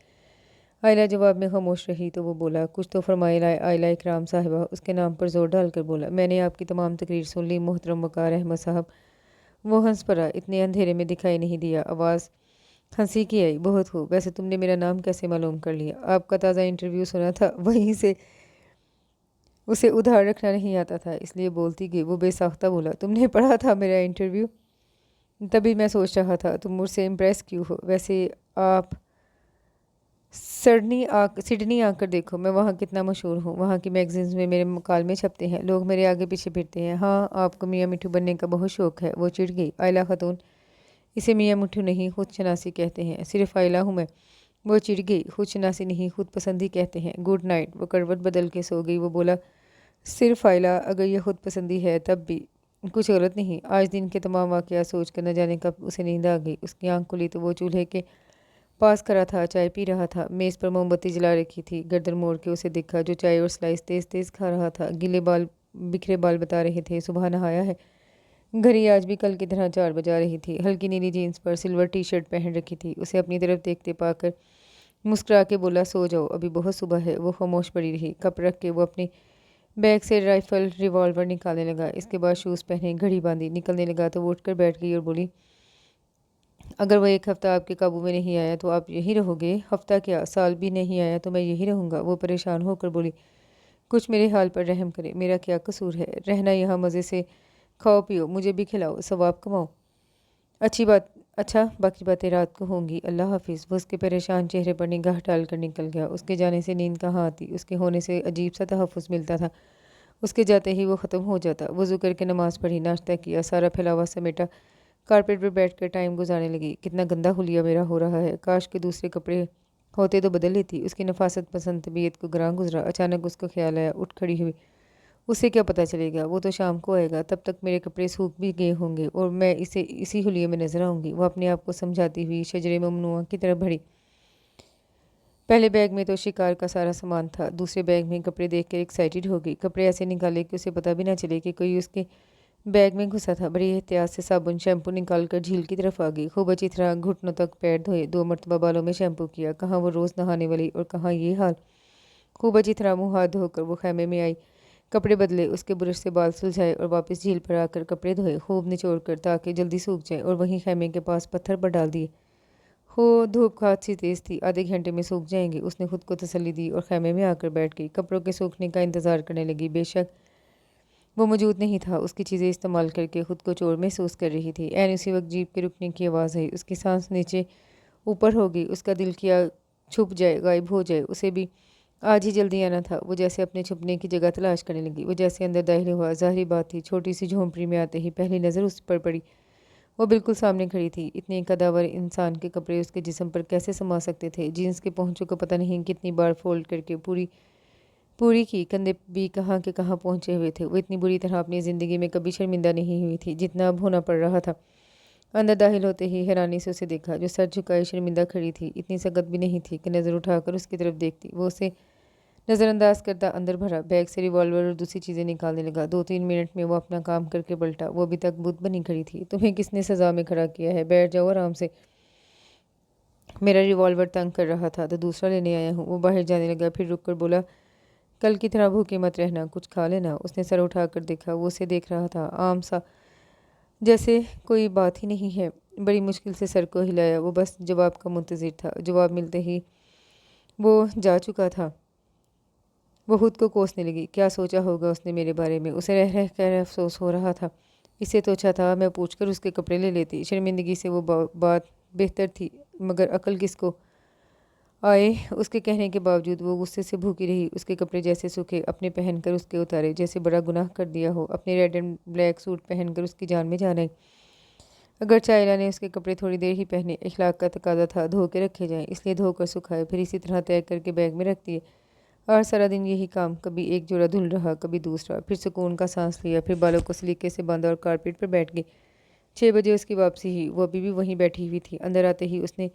[SPEAKER 1] آئلہ جواب میں خاموش رہی تو وہ بولا کچھ تو فرمائے آئلہ اکرام صاحبہ۔ اس کے نام پر زور ڈال کر بولا، میں نے آپ کی تمام تقریر سن لی محترم وقار احمد صاحب۔ وہ ہنس پڑا، اتنے اندھیرے میں دکھائی نہیں دیا، آواز ہنسی کی آئی، بہت خوب، ویسے تم نے میرا نام کیسے معلوم کر لیا؟ آپ کا تازہ انٹرویو سنا تھا، وہیں سے اسے ادھار رکھنا نہیں آتا تھا اس لیے بولتی گئی۔ وہ بے ساختہ بولا، تم نے پڑھا تھا میرا انٹرویو؟ تبھی میں سوچ رہا تھا تم مجھ سے امپریس کیوں ہو، ویسے آپ سڈنی آ کر دیکھو، میں وہاں کتنا مشہور ہوں، وہاں کی میگزینز میں میرے مکالمے چھپتے ہیں، لوگ میرے آگے پیچھے پھرتے ہیں۔ ہاں، آپ کو میاں مٹھو بننے کا بہت شوق ہے۔ وہ چڑ گئی۔ آئلہ خاتون، اسے میاں مٹھو نہیں، خود شناسی کہتے ہیں۔ صرف آئلہ ہوں میں۔ وہ چڑ گئی۔ خود شناسی نہیں، خود پسندی کہتے ہیں۔ Good night. وہ کروٹ بدل کے سو گئی۔ وہ بولا، صرف آئلہ، اگر یہ خود پسندی ہے تب بھی کچھ غلط نہیں۔ آج دن کے تمام واقعات سوچ کر نہ جانے کب اسے نیند آ گئی۔ اس کی آنکھ کھلی تو وہ چولہے کے پاس کھڑا تھا، چائے پی رہا تھا، میز پر موم بتی جلا رکھی تھی۔ گردن موڑ کے اسے دیکھا، جو چائے اور سلائس تیز تیز کھا رہا تھا۔ گیلے بال، بکھرے بال بتا رہے تھے صبح نہایا ہے۔ گھڑی آج بھی کل کی طرح 4 بجا رہی تھی۔ ہلکی نیلی جینس پر سلور ٹی شرٹ پہن رکھی تھی۔ اسے اپنی طرف دیکھتے پا کر مسکرا کے بولا، سو جاؤ، ابھی بہت صبح ہے۔ وہ خاموش پڑی رہی۔ کپ رکھ کے وہ اپنے بیگ سے رائفل ریوالور نکالنے لگا۔ اس کے بعد شوز پہنے، گھڑی باندھی، نکلنے لگا تو وہ اٹھ کر بیٹھ گئی اور بولی، اگر وہ 1 ہفتہ آپ کے قابو میں نہیں آیا تو آپ یہی رہو گے؟ ہفتہ کیا، سال بھی نہیں آیا تو میں یہی رہوں گا۔ وہ پریشان ہو کر بولی، کچھ میرے حال پر رحم کرے، میرا کیا قصور ہے؟ رہنا یہاں، مزے سے کھاؤ پیو، مجھے بھی کھلاؤ، ثواب کماؤ۔ اچھا، باقی باتیں رات کو ہوں گی، اللہ حافظ۔ وہ اس کے پریشان چہرے پر نگاہ ڈال کر نکل گیا۔ اس کے جانے سے نیند کہاں آتی، اس کے ہونے سے عجیب سا تحفظ ملتا تھا۔ اس کے جاتے ہی وہ ختم ہو جاتا۔ وضو کر کے نماز پڑھی، ناشتہ کیا، سارا پھیلاوا سمیٹا، کارپیٹ پر بیٹھ کر ٹائم گزارنے لگی۔ کتنا گندا حلیہ میرا ہو رہا ہے، کاش کے دوسرے کپڑے ہوتے تو بدل لیتی۔ اس کی نفاست پسند طبیعت کو گراں گزرا۔ اچانک اس کو خیال آیا، اٹھ کھڑی ہوئی۔ اسے کیا پتہ چلے گا، وہ تو شام کو آئے گا، تب تک میرے کپڑے سوکھ بھی گئے ہوں گے اور میں اسے اسی حلیے میں نظر آؤں گی۔ وہ اپنے آپ کو سمجھاتی ہوئی شجر ممنوعہ کی طرف بڑھی۔ پہلے بیگ میں تو شکار کا سارا سامان تھا، دوسرے بیگ میں کپڑے دیکھ کر ایکسائٹڈ ہو گئی۔ کپڑے ایسے نکالے کہ اسے پتہ بھی نہ چلے کہ کوئی اس کے بیگ میں گھسا تھا۔ بڑی احتیاط سے صابن شیمپو نکال کر جھیل کی طرف آ گئی۔ خوب اچھی طرح گھٹنوں تک پیر دھوئے، 2 مرتبہ بالوں میں شیمپو کیا۔ کہاں وہ روز نہانے والی اور کہاں یہ حال۔ خوب اچھی طرح منہ ہاتھ دھو کر وہ خیمے میں آئی، کپڑے بدلے، اس کے برش سے بال سلجھائے اور واپس جھیل پر آ کر کپڑے دھوئے، خوب نچوڑ کر تاکہ جلدی سوکھ جائے، اور وہیں خیمے کے پاس پتھر پر ڈال دیے۔ دھوپ کھاد سی تیز تھی، آدھے گھنٹے میں سوکھ جائیں گے، اس نے خود کو تسلی دی اور خیمے میں آ کر بیٹھ گئی۔ کپڑوں کے سوکھنے کا انتظار کرنے لگی۔ بے شک وہ موجود نہیں تھا، اس کی چیزیں استعمال کر کے خود کو چور محسوس کر رہی تھی۔ عین اسی وقت جیپ کے رکنے کی آواز آئی۔ اس کی سانس نیچے اوپر ہو گئی۔ اس کا دل کیا چھپ جائے، غائب ہو جائے، اسے بھی آج ہی جلدی آنا تھا۔ وہ جیسے اپنے چھپنے کی جگہ تلاش کرنے لگی۔ وہ جیسے اندر داخل ہوا، ظاہری بات تھی، چھوٹی سی جھونپڑی میں آتے ہی پہلی نظر اس پر پڑی۔ وہ بالکل سامنے کھڑی تھی۔ اتنے قداور انسان کے کپڑے اس کے جسم پر کیسے سما سکتے تھے؟ جینس کے پہنچوں کو پتہ نہیں کتنی بار فولڈ کر کے پوری کی، کندھے بھی کہاں کے کہاں پہنچے ہوئے تھے۔ وہ اتنی بری طرح اپنی زندگی میں کبھی شرمندہ نہیں ہوئی تھی جتنا اب ہونا پڑ رہا تھا۔ اندر داخل ہوتے ہی حیرانی سے اسے دیکھا، جو سر جھکائے شرمندہ کھڑی تھی، اتنی سخت بھی نہیں تھی کہ نظر اٹھا کر اس کی طرف دیکھتی۔ وہ اسے نظر انداز کرتا اندر بھرا، بیگ سے ریوالور اور دوسری چیزیں نکالنے لگا۔ 2-3 منٹ میں وہ اپنا کام کر کے پلٹا۔ وہ ابھی تک بت بنی کھڑی تھی۔ تمہیں کس نے سزا میں کھڑا کیا ہے؟ بیٹھ جاؤ آرام سے۔ میرا ریوالور تنگ کر رہا تھا تو دوسرا لینے آیا ہوں۔ وہ باہر جانے لگا، پھر رک کر بولا، کل کی طرح بھوکے مت رہنا، کچھ کھا لینا۔ اس نے سر اٹھا کر دیکھا، وہ اسے دیکھ رہا تھا، عام سا، جیسے کوئی بات ہی نہیں ہے۔ بڑی مشکل سے سر کو ہلایا۔ وہ بس جواب کا منتظر تھا۔ جواب ملتے ہی وہ جا چکا تھا۔ وہ خود کو کوسنے لگی، کیا سوچا ہوگا اس نے میرے بارے میں؟ اسے رہ کر افسوس ہو رہا تھا۔ اس سے تو اچھا تھا میں پوچھ کر اس کے کپڑے لے لیتی۔ شرمندگی سے وہ بات بہتر تھی، مگر عقل کس کو آئے؟ اس کے کہنے کے باوجود وہ غصے سے بھوکی رہی۔ اس کے کپڑے جیسے سوکھے، اپنے پہن کر اس کے اتارے، جیسے بڑا گناہ کر دیا ہو۔ اپنے ریڈ اینڈ بلیک سوٹ پہن کر اس کی جان میں جان آئی۔ اگرچہ آئلہ نے اس کے کپڑے تھوڑی دیر ہی پہنے، اخلاق کا تقاضا تھا دھو کے رکھے جائیں، اس لیے دھو کر سکھائے، پھر اسی طرح طے کر کے بیگ میں رکھ دیے۔ اور سارا دن یہی کام، کبھی ایک جوڑا دھل رہا، کبھی دوسرا، پھر سکون کا سانس لیا، پھر بالوں کو سلیقے سے باندھا اور کارپیٹ پر بیٹھ گئی۔ 6 بجے اس کی واپسی ہوئی۔ وہ ابھی بھی وہیں بیٹھی ہوئی تھی۔ اندر آتے ہی اس نے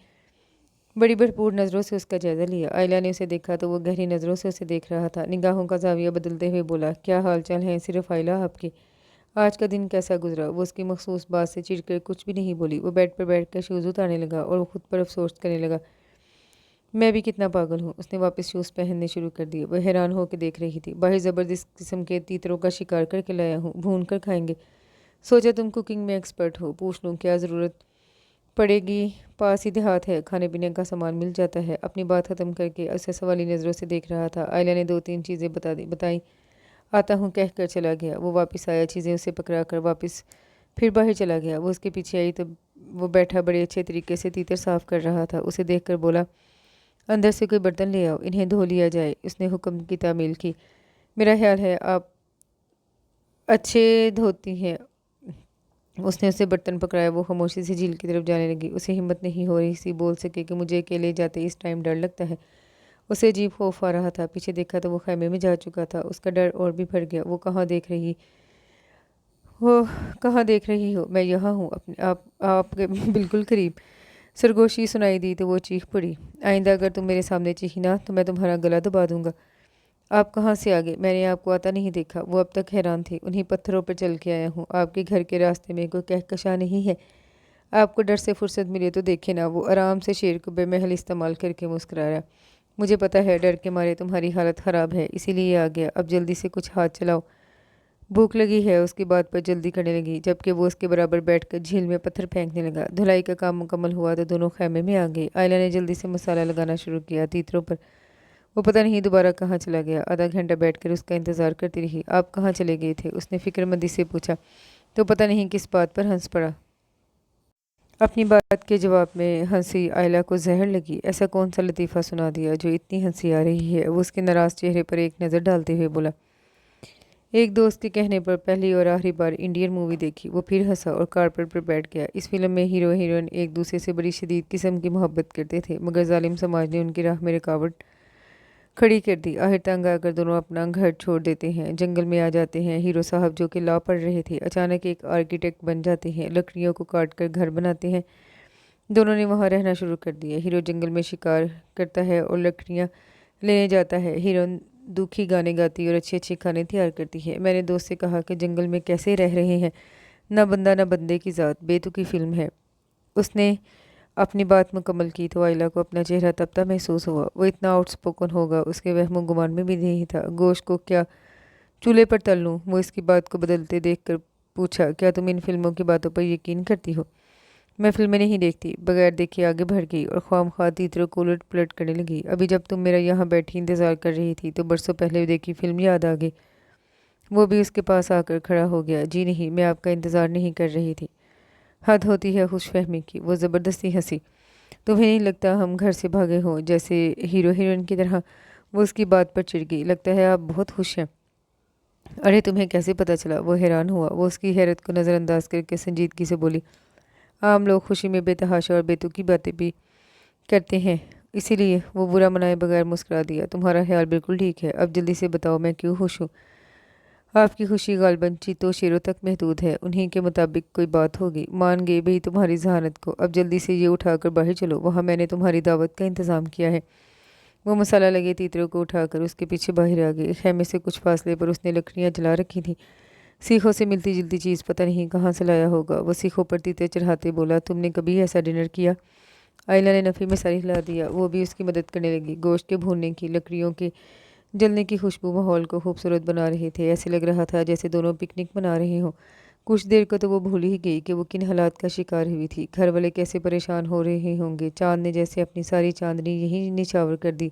[SPEAKER 1] بڑی بھرپور نظروں سے اس کا جائزہ لیا۔ آئلہ نے اسے دیکھا تو وہ گہری نظروں سے اسے دیکھ رہا تھا، نگاہوں کا زاویہ بدلتے ہوئے بولا، کیا حال چال ہیں صرف آئلہ آپ کے؟ آج کا دن کیسا گزرا؟ وہ اس کی مخصوص بات سے چڑ کر کچھ بھی نہیں بولی۔ وہ بیڈ پر بیٹھ کر شوز اتارنے لگا اور خود پر افسوس کرنے لگا، میں بھی کتنا پاگل ہوں۔ اس نے واپس شوز پہننے شروع کر دیے۔ وہ حیران ہو کے دیکھ رہی تھی۔ باہر زبردست قسم کے تیتروں کا شکار کر کے لایا ہوں، بھون کر کھائیں گے۔ سوچا تم کوکنگ میں ایکسپرٹ ہو، پوچھ لوں کیا ضرورت پڑے گی؟ پاس ہی دیہات ہے، کھانے پینے کا سامان مل جاتا ہے۔ اپنی بات ختم کر کے اسے سوالی نظروں سے دیکھ رہا تھا۔ آئلہ نے 2-3 چیزیں بتائیں، آتا ہوں کہہ کر چلا گیا۔ وہ واپس آیا، چیزیں اسے پکڑا کر واپس پھر باہر چلا گیا۔ وہ اس کے پیچھے آئی تو وہ بیٹھا بڑے اچھے طریقے سے تیتر صاف کر رہا تھا۔ اسے دیکھ کر بولا، اندر سے کوئی برتن لے آؤ، انہیں دھو لیا جائے، اس نے حکم کی تعمیل کی۔ میرا خیال ہے آپ اچھے دھوتی ہیں۔ اس نے اسے برتن پکڑایا، وہ خاموشی سے جھیل کی طرف جانے لگی۔ اسے ہمت نہیں ہو رہی سی بول سکے کہ مجھے اکیلے جاتے اس ٹائم ڈر لگتا ہے۔ اسے عجیب خوف آ رہا تھا، پیچھے دیکھا تو وہ خیمے میں جا چکا تھا۔ اس کا ڈر اور بھی بڑھ گیا۔ وہ کہاں دیکھ رہی ہو؟ میں یہاں ہوں، آپ کے بالکل قریب۔ سرگوشی سنائی دی تو وہ چیخ پڑی، آئندہ اگر تم میرے سامنے چیخی نا تو میں تمہارا گلا دبا دوں گا۔ آپ کہاں سے آگے؟ میں نے آپ کو آتا نہیں دیکھا۔ وہ اب تک حیران تھی۔ انہیں پتھروں پر چل کے آیا ہوں، آپ کے گھر کے راستے میں کوئی کہکشاں نہیں ہے؟ آپ کو ڈر سے فرصت ملے تو دیکھے نا۔ وہ آرام سے شعر کو بے محل استعمال کر کے مسکرایا۔ مجھے پتا ہے ڈر کے مارے تمہاری حالت خراب ہے، اسی لیے آ گیا۔ اب جلدی سے کچھ ہاتھ چلاؤ۔ بھوک لگی ہے، اس کی بات پر جلدی کرنے لگی، جبکہ وہ اس کے برابر بیٹھ کر جھیل میں پتھر پھینکنے لگا۔ دھلائی کا کام مکمل ہوا تو دونوں خیمے میں آ گئے۔ آئلہ نے جلدی سے مسالہ لگانا شروع کیا تیتروں پر۔ وہ پتہ نہیں دوبارہ کہاں چلا گیا۔ آدھا گھنٹہ بیٹھ کر اس کا انتظار کرتی رہی۔ آپ کہاں چلے گئے تھے؟ اس نے فکر مندی سے پوچھا تو پتہ نہیں کس بات پر ہنس پڑا۔ اپنی بات کے جواب میں ہنسی آئلہ کو زہر لگی۔ ایسا کون سا لطیفہ سنا دیا جو اتنی ہنسی آ رہی ہے؟ وہ اس کے ناراض چہرے پر ایک نظر ڈالتے ہوئے بولا، ایک دوست کے کہنے پر پہلی اور آخری بار انڈین مووی دیکھی۔ وہ پھر ہنسا اور کارپٹ پر بیٹھ گیا۔ اس فلم میں ہیرو ہیروئن ایک دوسرے سے بڑی شدید قسم کی محبت کرتے تھے، مگر ظالم سماج نے ان کی راہ میں رکاوٹ کھڑی کر دی۔ آخر تنگ آ کر دونوں اپنا گھر چھوڑ دیتے ہیں، جنگل میں آ جاتے ہیں۔ ہیرو صاحب جو کہ لا پڑھ رہے تھے، اچانک ایک آرکیٹیکٹ بن جاتے ہیں، لکڑیوں کو کاٹ کر گھر بناتے ہیں۔ دونوں نے وہاں رہنا شروع کر دیا۔ ہیرو جنگل میں شکار کرتا ہے اور لکڑیاں لینے جاتا ہے، ہیروئن دکھی گانے گاتی اور اچھے اچھے کھانے تیار کرتی ہے۔ میں نے دوست سے کہا کہ جنگل میں کیسے رہ رہے ہیں، نہ بندہ نہ بندے کی ذات، بے تکی فلم ہے۔ اس نے اپنی بات مکمل کی تو آئلہ کو اپنا چہرہ تپتا محسوس ہوا۔ وہ اتنا آؤٹ سپوکن ہوگا اس کے وہم و گمان میں بھی نہیں تھا۔ گوشت کو کیا چولہے پر تل لوں؟ وہ اس کی بات کو بدلتے دیکھ کر پوچھا، کیا تم ان فلموں کی باتوں پر یقین کرتی ہو؟ میں فلمیں نہیں دیکھتی۔ بغیر دیکھے آگے بڑھ گئی اور خواہ مخواہ تیتروں کو الٹ پلٹ کرنے لگی۔ ابھی جب تم میرا یہاں بیٹھی انتظار کر رہی تھی تو برسوں پہلے دیکھی فلم یاد آ گئی۔ وہ بھی اس کے پاس آ کر کھڑا ہو گیا۔ جی نہیں، میں آپ کا انتظار نہیں کر رہی تھی۔ حد ہوتی ہے خوش فہمی کی۔ وہ زبردستی ہنسی۔ تمہیں نہیں لگتا ہم گھر سے بھاگے ہوں جیسے ہیرو ہیروئن کی طرح؟ وہ اس کی بات پر چڑھ گئی۔ لگتا ہے آپ بہت خوش ہیں۔ ارے تمہیں کیسے پتہ چلا؟ وہ حیران ہوا۔ وہ اس کی حیرت کو نظر انداز کر کے سنجیدگی سے بولی، عام لوگ خوشی میں بے تحاشا اور بے تکی باتیں بھی کرتے ہیں، اسی لیے۔ وہ برا منائے بغیر مسکرا دیا۔ تمہارا خیال بالکل ٹھیک ہے۔ اب جلدی سے بتاؤ میں کیوں خوش ہوں؟ آپ کی خوشی غالباً چیتوں شیروں تک محدود ہے، انہیں کے مطابق کوئی بات ہوگی۔ مان گئے بھی تمہاری ذہانت کو۔ اب جلدی سے یہ اٹھا کر باہر چلو، وہاں میں نے تمہاری دعوت کا انتظام کیا ہے۔ وہ مسالہ لگے تیتروں کو اٹھا کر اس کے پیچھے باہر آ گئی۔ خیمے سے کچھ فاصلے پر اس نے لکڑیاں جلا رکھی تھیں، سیخوں سے ملتی جلتی چیز، پتہ نہیں کہاں سے لایا ہوگا۔ وہ سیخوں پر تیتے چڑھاتے بولا، تم نے کبھی ایسا ڈنر کیا؟ آئلہ نے نفی میں سر ہلا دیا۔ وہ بھی اس کی مدد کرنے لگی۔ گوشت کے بھوننے کی، لکڑیوں کے جلنے کی خوشبو ماحول کو خوبصورت بنا رہے تھے۔ ایسے لگ رہا تھا جیسے دونوں پکنک منا رہے ہوں۔ کچھ دیر کو تو وہ بھول ہی گئی کہ وہ کن حالات کا شکار ہوئی تھی۔ گھر والے کیسے پریشان ہو رہے ہوں گے۔ چاند نے جیسے اپنی ساری چاندنی یہی نچھاور کر دی۔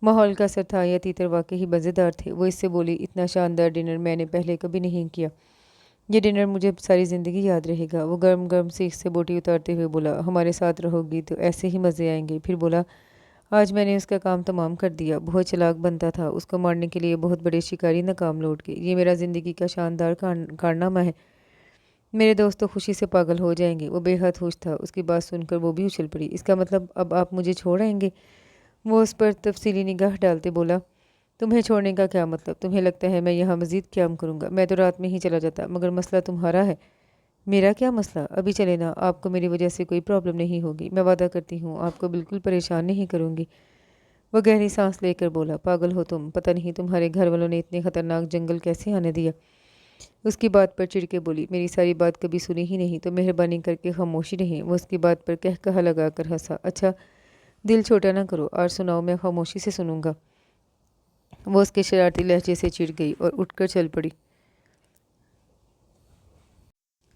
[SPEAKER 1] ماحول کا اثر تھا یا تیتر واقعی مزیدار تھے؟ وہ اس سے بولی، اتنا شاندار ڈنر میں نے پہلے کبھی نہیں کیا۔ یہ ڈنر مجھے ساری زندگی یاد رہے گا۔ وہ گرم گرم سیخ سے بوٹی اتارتے ہوئے بولا، ہمارے ساتھ رہو گی تو ایسے ہی مزے آئیں گے۔ پھر بولا، آج میں نے اس کا کام تمام کر دیا۔ بہت چلاک بنتا تھا، اس کو مارنے کے لیے بہت بڑے شکاری ناکام لوٹ گئے۔ یہ میرا زندگی کا شاندار کارنامہ ہے۔ میرے دوست تو خوشی سے پاگل ہو جائیں گے۔ وہ بے حد خوش تھا۔ اس کی بات سن کر وہ بھی اچھل پڑی۔ اس کا مطلب اب آپ مجھے چھوڑ آئیں گے؟ وہ اس پر تفصیلی نگاہ ڈالتے بولا، تمہیں چھوڑنے کا کیا مطلب؟ تمہیں لگتا ہے میں یہاں مزید قیام کروں گا؟ میں تو رات میں ہی چلا جاتا، مگر مسئلہ تمہارا ہے۔ میرا کیا مسئلہ؟ ابھی چلے نا، آپ کو میری وجہ سے کوئی پرابلم نہیں ہوگی، میں وعدہ کرتی ہوں آپ کو بالکل پریشان نہیں کروں گی۔ وہ گہری سانس لے کر بولا، پاگل ہو تم، پتہ نہیں تمہارے گھر والوں نے اتنے خطرناک جنگل کیسے آنے دیا۔ اس کی بات پر چڑھ کے بولی، میری ساری بات کبھی سنی ہی نہیں تو مہربانی کر کے خاموشی رہیں۔ وہ اس کی بات پر کہا لگا کر ہنسا، اچھا دل چھوٹا نہ کرو اور سناؤ، میں خاموشی سے سنوں گا۔ وہ اس کے شرارتی لہجے سے چڑ گئی اور اٹھ کر چل پڑی۔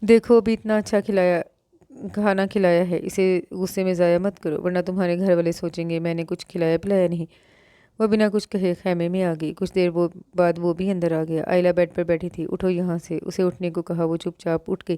[SPEAKER 1] دیکھو ابھی اتنا اچھا کھانا کھلایا ہے، اسے غصے میں ضائع مت کرو، ورنہ تمہارے گھر والے سوچیں گے میں نے کچھ کھلایا پلایا نہیں۔ وہ بنا کچھ کہے خیمے میں آ گئی۔ کچھ دیر بعد وہ بھی اندر آ گیا۔ آئلہ بیڈ پر بیٹھی تھی۔ اٹھو یہاں سے، اسے اٹھنے کو کہا۔ وہ چپ چاپ اٹھ گئی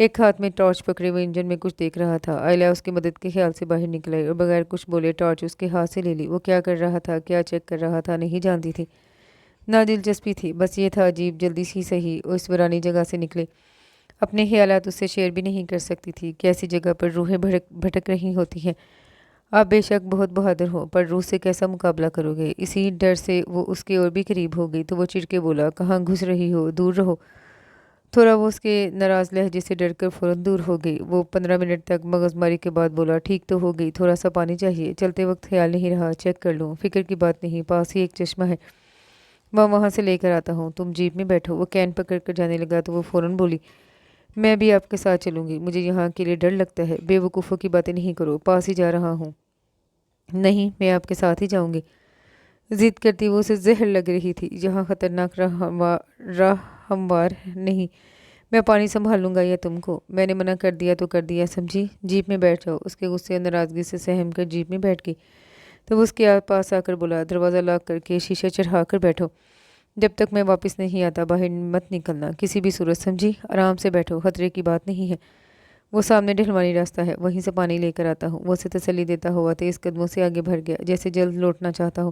[SPEAKER 1] ایک ہاتھ میں ٹارچ پکڑے وہ انجن میں کچھ دیکھ رہا تھا۔ آئلہ اس کی مدد کے خیال سے باہر نکل آئی اور بغیر کچھ بولے ٹارچ اس کے ہاتھ سے لے لی۔ وہ کیا کر رہا تھا، کیا چیک کر رہا تھا، نہیں جانتی تھی، نہ دلچسپی تھی، بس یہ تھا عجیب جلدی سی صحیح وہ اس ویرانی جگہ سے نکلے۔ اپنے خیالات اس سے شیئر بھی نہیں کر سکتی تھی کہ ایسی جگہ پر روحیں بھٹک رہی ہوتی ہیں۔ آپ بے شک بہت بہادر ہو، پر روح سے کیسا مقابلہ کرو گے؟ اسی ڈر سے وہ اس کے اور بھی قریب ہو گئی تو وہ چڑ کے بولا، کہاں گھس رہی ہو، دور رہو۔ تھوڑا وہ اس کے ناراض لہجے سے ڈر کر فوراً دور ہو گئی۔ وہ 15 منٹ تک مغز ماری کے بعد بولا، ٹھیک تو ہو گئی، تھوڑا سا پانی چاہیے، چلتے وقت خیال نہیں رہا، چیک کر لوں۔ فکر کی بات نہیں، پاس ہی ایک چشمہ ہے، وہاں سے لے کر آتا ہوں، تم جیپ میں بیٹھو۔ وہ کین پکڑ کر جانے لگا تو وہ فوراً بولی، میں بھی آپ کے ساتھ چلوں گی، مجھے یہاں کے لیے ڈر لگتا ہے۔ بے وقوفوں کی باتیں نہیں کرو، پاس ہی جا رہا ہوں۔ نہیں، میں آپ کے ساتھ ہی جاؤں گی۔ ضد کرتی وہ اسے زہر لگ رہی تھی، یہاں خطرناک راہ ہموار نہیں، میں پانی سنبھال لوں گا یا تم کو؟ میں نے منع کر دیا تو کر دیا، سمجھی؟ جیپ میں بیٹھ جاؤ۔ اس کے غصے اور ناراضگی سے سہم کر جیپ میں بیٹھ گئی تو وہ اس کے پاس آ کر بولا، دروازہ لاک کر کے شیشہ چڑھا کر بیٹھو، جب تک میں واپس نہیں آتا باہر مت نکلنا کسی بھی صورت، سمجھی؟ آرام سے بیٹھو، خطرے کی بات نہیں ہے، وہ سامنے ڈھلوانی راستہ ہے، وہیں سے پانی لے کر آتا ہوں۔ وہ اسے تسلی دیتا ہوا تیز قدموں سے آگے بڑھ گیا، جیسے جلد لوٹنا چاہتا ہو۔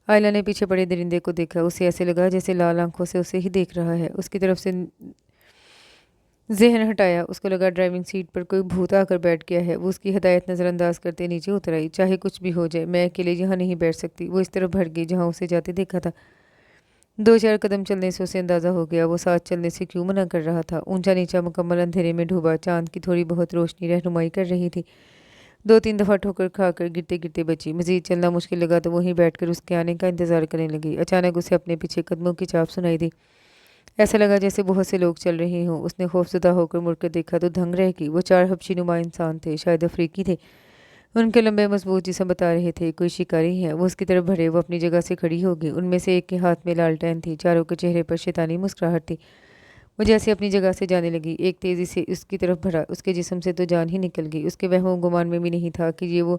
[SPEAKER 1] آئلہ نے پیچھے پڑے درندے کو دیکھا، اسے ایسے لگا جیسے لال آنکھوں سے اسے ہی دیکھ رہا ہے۔ اس کی طرف سے ذہن ہٹایا، اس کو لگا ڈرائیونگ سیٹ پر کوئی بھوت آ کر بیٹھ گیا ہے۔ وہ اس کی ہدایت نظر انداز کرتے نیچے اتر آئی، چاہے کچھ بھی ہو جائے میں اکیلے یہاں نہیں بیٹھ سکتی۔ وہ اس طرف بڑھ گئی جہاں اسے جاتے دیکھا تھا۔ 2-4 قدم چلنے سے اسے اندازہ ہو گیا وہ ساتھ چلنے سے کیوں منع کر رہا تھا۔ اونچا نیچا مکمل اندھیرے میں ڈوبا، چاند کی تھوڑی بہت روشنی رہنمائی کر رہی تھی۔ 2-3 دفعہ ٹھوکر کھا کر گرتے گرتے بچی، مزید چلنا مشکل لگا تو وہیں بیٹھ کر اس کے آنے کا انتظار کرنے لگی۔ اچانک اسے اپنے پیچھے قدموں کی چاپ سنائی دی، ایسا لگا جیسے بہت سے لوگ چل رہے ہوں۔ اس نے خوفزدہ ہو کر مڑ کر دیکھا تو دھنگ رہ گئی۔ وہ 4 حبشی نما انسان تھے، شاید افریقی تھے، ان کے لمبے مضبوط جسم بتا رہے تھے کوئی شکاری ہے۔ وہ اس کی طرف بڑھے، وہ اپنی جگہ سے کھڑی ہو گئی۔ ان میں سے ایک کے ہاتھ میں لالٹین تھی، چاروں کے چہرے پر شیطانی مسکراہٹ تھی۔ وہ جیسے اپنی جگہ سے جانے لگی، ایک تیزی سے اس کی طرف بڑھا، اس کے جسم سے تو جان ہی نکل گئی۔ اس کے وہم و گمان میں بھی نہیں تھا کہ یہ وہ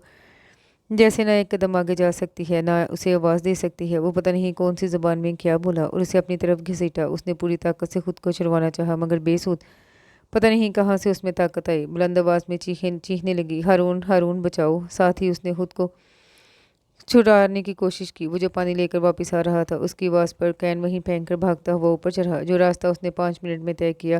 [SPEAKER 1] جیسے نہ ایک قدم آگے جا سکتی ہے نہ اسے آواز دے سکتی ہے۔ وہ پتہ نہیں کون سی زبان میں کیا بولا اور اسے اپنی طرف گھسیٹا۔ اس نے پوری طاقت سے خود کو چھڑوانا چاہا مگر بے سود، پتہ نہیں کہاں سے اس میں طاقت آئی۔ بلند آواز میں چیخنے لگی، ہارون ہارون بچاؤ۔ ساتھ ہی اس نے خود کو چھڑانے کی کوشش کی۔ وہ جو پانی لے کر واپس آ رہا تھا اس کی آواز پر کین وہیں پھینک کر بھاگتا ہوا اوپر چڑھا۔ جو راستہ اس نے 5 منٹ میں طے کیا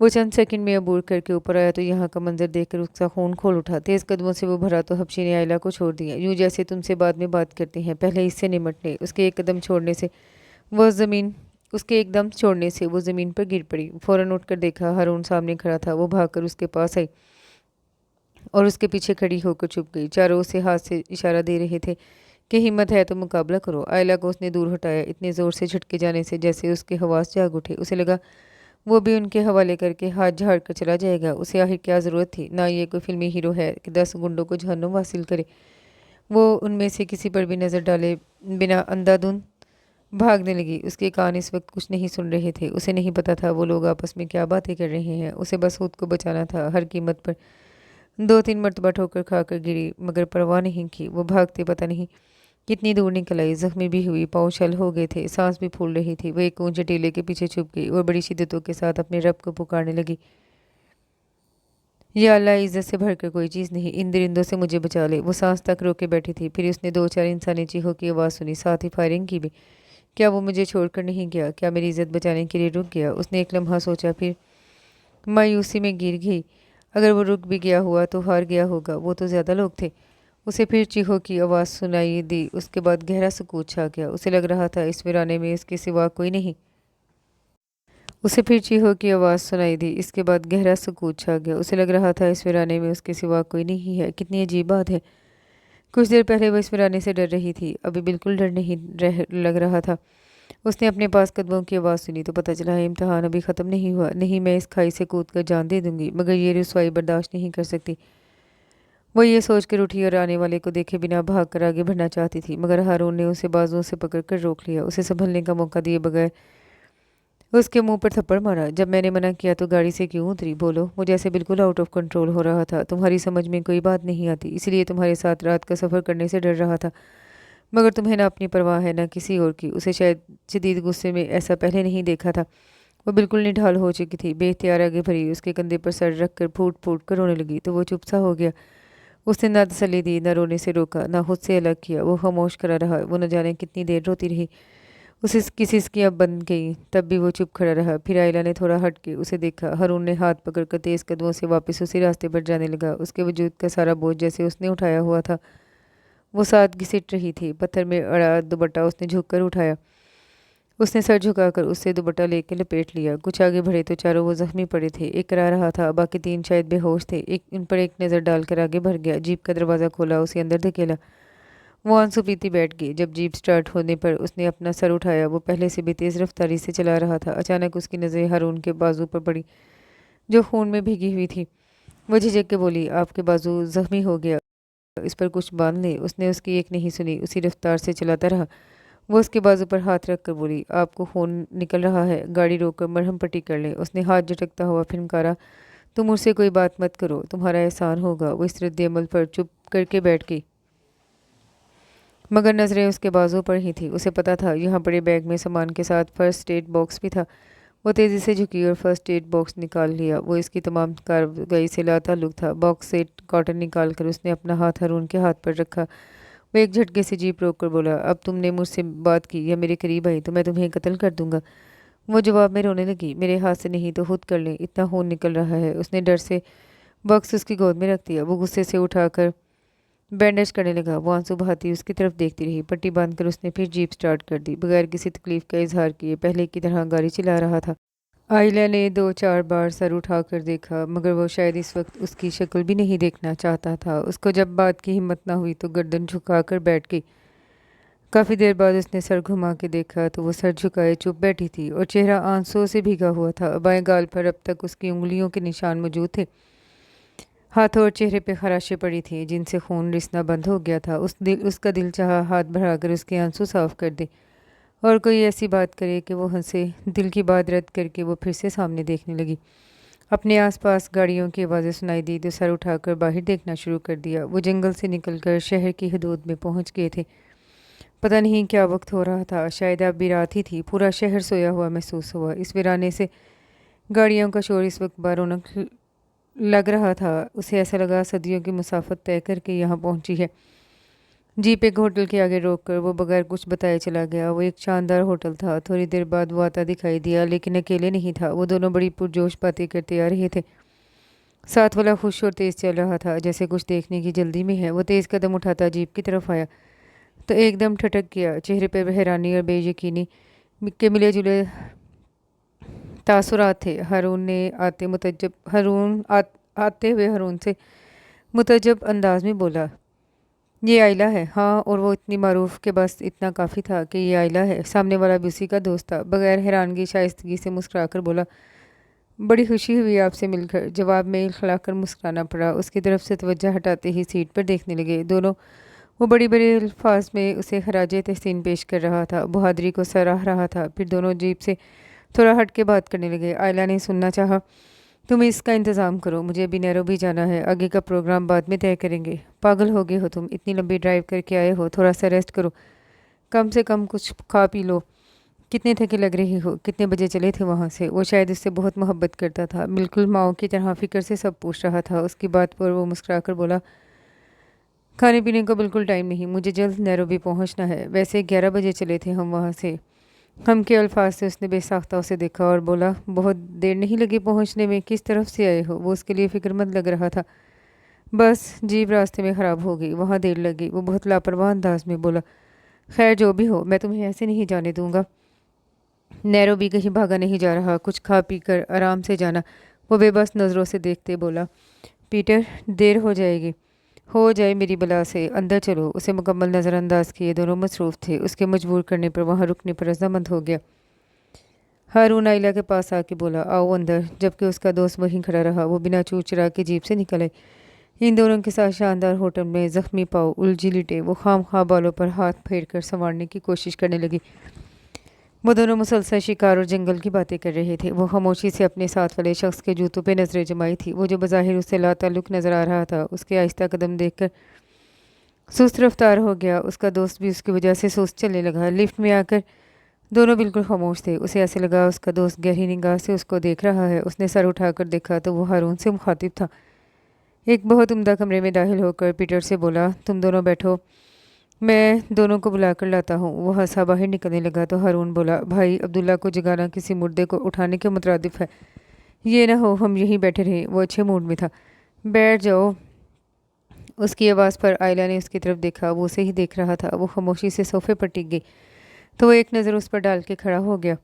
[SPEAKER 1] وہ چند سیکنڈ میں عبور کر کے اوپر آیا تو یہاں کا منظر دیکھ کر اس کا خون کھول اٹھا۔ تیز قدموں سے وہ بھرا تو حبشی نے آئلہ کو چھوڑ دیا، یوں جیسے تم سے بعد میں بات کرتے ہیں، پہلے اس سے نمٹ لے۔ اس کے ایک دم چھوڑنے سے وہ زمین پر گر پڑی۔ فوراً اٹھ کر دیکھا ہارون سامنے کھڑا تھا۔ وہ بھاگ کر اس کے پاس آئی اور اس کے پیچھے کھڑی ہو کر چھپ گئی۔ چاروں اسے ہاتھ سے اشارہ دے رہے تھے کہ ہمت ہے تو مقابلہ کرو۔ آئلہ کو اس نے دور ہٹایا، اتنے زور سے جھٹکے جانے سے جیسے اس کے حواس جاگ اٹھے۔ اسے لگا وہ بھی ان کے حوالے کر کے ہاتھ جھاڑ کر چلا جائے گا۔ اسے آخر کیا ضرورت تھی؟ نہ یہ کوئی فلمی ہیرو ہے کہ 10 گنڈوں کو جہنم واصل کرے۔ وہ ان میں سے کسی پر بھی نظر ڈالے بنا اندھا دھند بھاگنے لگی۔ اس کے کان اس وقت کچھ نہیں سن رہے تھے، اسے نہیں پتا تھا وہ لوگ آپس میں کیا باتیں کر رہے ہیں۔ اسے بس خود کو بچانا تھا ہر قیمت پر۔ 2-3 مرتبہ ٹھوکر کھا کر گری مگر پرواہ نہیں کی۔ وہ بھاگتے پتہ نہیں کتنی دور نکل آئی، زخمی بھی ہوئی، پاؤں چھل ہو گئے تھے، سانس بھی پھول رہی تھی۔ وہ ایک اونچے ٹیلے کے پیچھے چھپ گئی اور بڑی شدتوں کے ساتھ اپنے رب کو پکارنے لگی، یا اللہ، عزت سے بڑھ کر کوئی چیز نہیں، ان درندوں سے مجھے بچا لے۔ وہ سانس تک روکے بیٹھی تھی، پھر اس نے 2-4 انسانی چیخوں کی آواز سنی، ساتھ ہی فائرنگ کی بھی۔ کیا وہ مجھے چھوڑ کر نہیں گیا؟ کیا میری عزت بچانے کے لیے رک گیا؟ اس نے ایک لمحہ سوچا، پھر مایوسی میں گر گئی، اگر وہ رک بھی گیا ہوا تو ہار گیا ہوگا، وہ تو زیادہ لوگ تھے۔ اسے پھر چیخوں کی آواز سنائی دی، اس کے بعد گہرا سکوت چھا گیا۔ اسے لگ رہا تھا اس ویرانے میں اس کے سوا کوئی نہیں۔ ہے کتنی عجیب بات ہے، کچھ دیر پہلے وہ اس ویرانے سے ڈر رہی تھی، ابھی بالکل ڈر نہیں لگ رہا تھا۔ اس نے اپنے پاس قدموں کی آواز سنی تو پتہ چلا امتحان ابھی ختم نہیں ہوا۔ نہیں، میں اس کھائی سے کود کر جان دے دوں گی مگر یہ رسوائی برداشت نہیں کر سکتی۔ وہ یہ سوچ کر اٹھی اور آنے والے کو دیکھے بنا بھاگ کر آگے بڑھنا چاہتی تھی مگر ہارون نے اسے بازوؤں سے پکڑ کر روک لیا۔ اسے سنبھلنے کا موقع دیے بغیر اس کے منہ پر تھپڑ مارا۔ جب میں نے منع کیا تو گاڑی سے کیوں اتری؟ بولو۔ مجھے ایسے بالکل آؤٹ آف کنٹرول ہو رہا تھا، تمہاری سمجھ میں کوئی بات نہیں آتی، اس لیے تمہارے ساتھ رات کا سفر کرنے سے ڈر رہا تھا مگر تمہیں نہ اپنی پرواہ ہے نہ کسی اور کی۔ اسے شاید شدید غصے میں ایسا پہلے نہیں دیکھا تھا۔ وہ بالکل نڈھال ہو چکی تھی، بے اختیار آگے بڑھی، اس کے کندھے پر سر رکھ کر پھوٹ پھوٹ کر رونے لگی تو وہ چپ سا ہو گیا۔ اس نے نہ تسلی دی، نہ رونے سے روکا، نہ خود سے الگ کیا، وہ خاموش کھڑا رہا۔ وہ نہ جانے کتنی دیر روتی رہی، اسے کی سسکیاں بند گئیں، تب بھی وہ چپ کھڑا رہا۔ پھر آئلہ نے تھوڑا ہٹ کے اسے دیکھا۔ ہارون نے ہاتھ پکڑ کر تیز قدموں سے واپس اسی راستے پر جانے لگا۔ اس کے وجود کا سارا بوجھ جیسے اس نے اٹھایا ہوا تھا وہ ساتھ گھسٹ رہی تھی۔ پتھر میں اڑا دوپٹہ اس نے جھک کر اٹھایا، اس نے سر جھکا کر اس سے دوپٹہ لے کے لپیٹ لیا۔ کچھ آگے بڑھے تو چاروں وہ زخمی پڑے تھے، ایک کرا رہا تھا، باقی تین شاید بے ہوش تھے۔ ان پر ایک نظر ڈال کر آگے بڑھ گیا، جیپ کا دروازہ کھولا، اسے اندر دھکیلا۔ وہ آنسو پیتی بیٹھ گئی۔ جب جیپ سٹارٹ ہونے پر اس نے اپنا سر اٹھایا، وہ پہلے سے بھی تیز رفتاری سے چلا رہا تھا۔ اچانک اس کی نظریں ہارون کے بازو پر پڑی جو خون میں بھیگی ہوئی تھی۔ وہ جھجک کے بولی، آپ کے بازو زخمی ہو گیا، اس پر کچھ باندھ لیں۔ اس نے اس کی ایک نہیں سنی، اسی رفتار سے چلاتا رہا۔ وہ اس کے بازو پر ہاتھ رکھ کر بولی، آپ کو خون نکل رہا ہے، گاڑی روک کر مرہم پٹی کر لیں۔ اس نے ہاتھ جھٹکتا ہوا پھنکارا، تم مجھ سے کوئی بات مت کرو، تمہارا احسان ہوگا۔ وہ اس رد عمل پر چپ کر کے بیٹھ گئی، مگر نظریں اس کے بازو پر ہی تھی۔ اسے پتا تھا یہاں پڑے بیگ میں سامان کے ساتھ فرسٹ ایڈ باکس بھی تھا۔ وہ تیزی سے جھکی اور فرسٹ ایڈ باکس نکال لیا۔ وہ اس کی تمام کارروائی سے لا تعلق تھا۔ باکس سے کاٹن نکال کر اس نے اپنا ہاتھ ہارون کے ہاتھ پر رکھا۔ وہ ایک جھٹکے سے جیپ روک کر بولا، اب تم نے مجھ سے بات کی یا میرے قریب آئی تو میں تمہیں قتل کر دوں گا۔ وہ جواب میں رونے لگی، میرے ہاتھ سے نہیں تو خود کر لیں، اتنا خون نکل رہا ہے۔ اس نے ڈر سے باکس اس کی گود میں رکھ دیا۔ وہ غصے سے اٹھا کر بینڈیج کرنے لگا۔ وہ آنسو بہاتی اس کی طرف دیکھتی رہی۔ پٹی باندھ کر اس نے پھر جیپ سٹارٹ کر دی، بغیر کسی تکلیف کا اظہار کیے پہلے کی طرح گاڑی چلا رہا تھا۔ آئلہ نے 2-4 بار سر اٹھا کر دیکھا، مگر وہ شاید اس وقت اس کی شکل بھی نہیں دیکھنا چاہتا تھا۔ اس کو جب بات کی ہمت نہ ہوئی تو گردن جھکا کر بیٹھ گئی۔ کافی دیر بعد اس نے سر گھما کے دیکھا تو وہ سر جھکائے چپ بیٹھی تھی اور چہرہ آنسوؤں سے بھیگا ہوا تھا۔ بائیں گال پر اب تک اس کی انگلیوں کے نشان موجود تھے۔ ہاتھوں اور چہرے پہ خراشیں پڑی تھیں جن سے خون رسنا بند ہو گیا تھا۔ اس کا دل چاہا ہاتھ بڑھا کر اس کے آنسو صاف کر دے اور کوئی ایسی بات کرے کہ وہ ہنسے۔ دل کی بات رد کر کے وہ پھر سے سامنے دیکھنے لگی۔ اپنے آس پاس گاڑیوں کی آوازیں سنائی دی تو سر اٹھا کر باہر دیکھنا شروع کر دیا۔ وہ جنگل سے نکل کر شہر کی حدود میں پہنچ گئے تھے۔ پتہ نہیں کیا وقت ہو رہا تھا، شاید اب بھی رات ہی تھی۔ پورا شہر سویا ہوا محسوس ہوا۔ اس ویرانے سے گاڑیوں کا شور اس وقت بارونق لگ رہا تھا۔ اسے ایسا لگا صدیوں کی مسافت طے کر کے یہاں پہنچی ہے۔ جیپ ایک ہوٹل کے آگے روک کر وہ بغیر کچھ بتائے چلا گیا۔ وہ ایک شاندار ہوٹل تھا۔ تھوڑی دیر بعد وہ آتا دکھائی دیا، لیکن اکیلے نہیں تھا۔ وہ دونوں بڑی پرجوش باتیں کرتے آ رہے تھے۔ ساتھ والا خوش اور تیز چل رہا تھا، جیسے کچھ دیکھنے کی جلدی میں ہے۔ وہ تیز قدم اٹھاتا جیپ کی طرف آیا تو ایک دم ٹھٹک گیا۔ چہرے پر حیرانی اور بے یقینی کے ملے جلے تاثرات تھے۔ ہارون آتے ہوئے ہارون سے متعجب انداز میں بولا، یہ آئلہ ہے؟ ہاں، اور وہ اتنی معروف کہ بس اتنا کافی تھا کہ یہ آئلہ ہے۔ سامنے والا بھی اسی کا دوست تھا۔ بغیر حیرانگی شائستگی سے مسکرا کر بولا، بڑی خوشی ہوئی آپ سے مل کر۔ جواب میں کھلا کر مسکرانا پڑا۔ اس کی طرف سے توجہ ہٹاتے ہی سیٹ پر دیکھنے لگے دونوں۔ وہ بڑی بڑی الفاظ میں اسے خراج تحسین پیش کر رہا تھا، بہادری کو سراہ رہا تھا۔ پھر دونوں جیپ سے تھوڑا ہٹ کے بات کرنے لگے۔ آئلہ نے سننا چاہا، تم اس کا انتظام کرو، مجھے ابھی نیروبی جانا ہے، آگے کا پروگرام بعد میں طے کریں گے۔ پاگل ہو گئے ہو تم، اتنی لمبی ڈرائیو کر کے آئے ہو، تھوڑا سا ریسٹ کرو، کم سے کم کچھ کھا پی لو۔ کتنے تھکے لگ رہے ہو، کتنے بجے چلے تھے وہاں سے؟ وہ شاید اس سے بہت محبت کرتا تھا، بالکل ماؤں کی طرح فکر سے سب پوچھ رہا تھا۔ اس کی بات پر وہ مسکرا کر بولا، کھانے پینے کو بالکل ٹائم نہیں، مجھے جلد نیروبی پہنچنا ہے۔ ویسے 11 بجے چلے تھے ہم وہاں سے۔ ہم کے الفاظ سے اس نے بے ساختہ اسے دیکھا اور بولا، بہت دیر نہیں لگی پہنچنے میں، کس طرف سے آئے ہو؟ وہ اس کے لیے فکر مند لگ رہا تھا۔ بس جیپ راستے میں خراب ہو گئی، وہاں دیر لگ گئی۔ وہ بہت لاپرواہ انداز میں بولا، خیر جو بھی ہو، میں تمہیں ایسے نہیں جانے دوں گا۔ نیروبی کہیں بھاگا نہیں جا رہا، کچھ کھا پی کر آرام سے جانا۔ وہ بے بس نظروں سے دیکھتے بولا، پیٹر دیر ہو جائے گی۔ ہو جائے میری بلا سے، اندر چلو۔ اسے مکمل نظر انداز کیے دونوں مصروف تھے۔ اس کے مجبور کرنے پر وہاں رکنے پر رضامند ہو گیا۔ ہارون آئلہ کے پاس آ کے بولا، آؤ اندر، جبکہ اس کا دوست وہیں کھڑا رہا۔ وہ بنا چو چرا کے جیپ سے نکل آئے۔ ان دونوں کے ساتھ شاندار ہوٹل میں زخمی پاؤ الجھی لیٹے وہ خام خواہ بالوں پر ہاتھ پھیر کر سنوارنے کی کوشش کرنے لگی۔ وہ دونوں مسلسل شکار اور جنگل کی باتیں کر رہے تھے۔ وہ خاموشی سے اپنے ساتھ والے شخص کے جوتوں پہ نظریں جمائی تھی۔ وہ جو بظاہر اس سے لا تعلق نظر آ رہا تھا، اس کے آہستہ قدم دیکھ کر سست رفتار ہو گیا۔ اس کا دوست بھی اس کی وجہ سے سست چلنے لگا۔ لفٹ میں آ کر دونوں بالکل خاموش تھے۔ اسے ایسے لگا اس کا دوست گہری نگاہ سے اس کو دیکھ رہا ہے۔ اس نے سر اٹھا کر دیکھا تو وہ ہارون سے مخاطب تھا۔ ایک بہت عمدہ کمرے میں داخل ہو کر پیٹر سے بولا، تم دونوں بیٹھو، میں دونوں کو بلا کر لاتا ہوں۔ وہ ہنسا باہر نکلنے لگا تو ہارون بولا، بھائی عبداللہ کو جگانا کسی مردے کو اٹھانے کے مترادف ہے، یہ نہ ہو ہم یہیں بیٹھے رہیں۔ وہ اچھے موڈ میں تھا۔ بیٹھ جاؤ۔ اس کی آواز پر آئلہ نے اس کی طرف دیکھا۔ وہ اسے ہی دیکھ رہا تھا۔ وہ خاموشی سے صوفے پر ٹک گئی تو وہ ایک نظر اس پر ڈال کے کھڑا ہو گیا،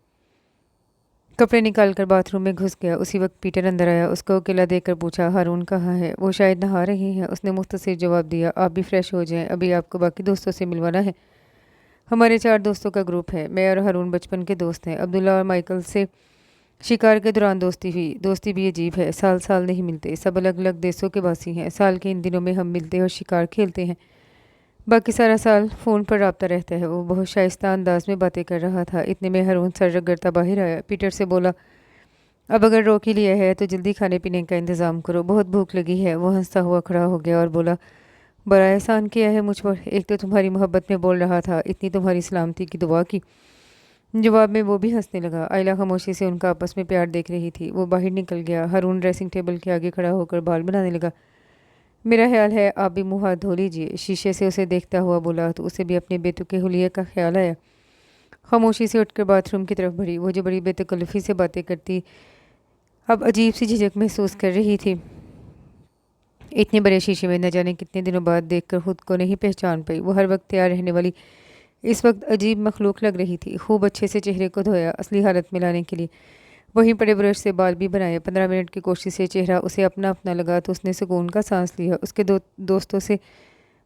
[SPEAKER 1] کپڑے نکال کر باتھ روم میں گھس گیا۔ اسی وقت پیٹر اندر آیا۔ اس کو اکیلا دیکھ کر پوچھا، ہارون کہاں ہے؟ وہ شاید نہا رہے ہیں۔ اس نے مختصر جواب دیا، آپ بھی فریش ہو جائیں، ابھی آپ کو باقی دوستوں سے ملوانا ہے۔ ہمارے 4 دوستوں کا گروپ ہے، میں اور ہارون بچپن کے دوست ہیں۔ عبداللہ اور مائیکل سے شکار کے دوران دوستی ہوئی۔ دوستی بھی عجیب ہے، سال سال نہیں ملتے، سب الگ الگ دیسوں کے باسی ہیں۔ سال کے ان دنوں میں ہم ملتے اور شکار کھیلتے ہیں، باقی سارا سال فون پر رابطہ رہتا ہے۔ وہ بہت شائستہ انداز میں باتیں کر رہا تھا۔ اتنے میں ہارون سر رگڑتا باہر آیا۔ پیٹر سے بولا، اب اگر روک ہی لیا ہے تو جلدی کھانے پینے کا انتظام کرو، بہت بھوک لگی ہے۔ وہ ہنستا ہوا کھڑا ہو گیا اور بولا، بڑا احسان کیا ہے مجھ پر، ایک تو تمہاری محبت میں بول رہا تھا، اتنی تمہاری سلامتی کی دعا کی۔ جواب میں وہ بھی ہنسنے لگا۔ آئلہ خاموشی سے ان کا آپس میں پیار دیکھ رہی تھی۔ وہ باہر نکل گیا۔ ہارون ڈریسنگ ٹیبل کے آگے کھڑا ہو کر بال بنانے لگا۔ میرا خیال ہے آپ بھی منہ ہاتھ دھو لیجیے، شیشے سے اسے دیکھتا ہوا بولا تو اسے بھی اپنے بے تکے حلیے کا خیال آیا۔ خاموشی سے اٹھ کر باتھ روم کی طرف بڑھی۔ وہ جو بڑی بے تکلفی سے باتیں کرتی اب عجیب سی جھجک محسوس کر رہی تھی۔ اتنے بڑے شیشے میں نہ جانے کتنے دنوں بعد دیکھ کر خود کو نہیں پہچان پائی۔ وہ ہر وقت تیار رہنے والی اس وقت عجیب مخلوق لگ رہی تھی۔ خوب اچھے سے چہرے کو دھویا اصلی حالت میں لانے کے لیے، وہیں پڑے برش سے بال بھی بنائے۔ 15 منٹ کی کوشش سے چہرہ اسے اپنا اپنا لگا تو اس نے سکون کا سانس لیا۔ اس کے دوستوں سے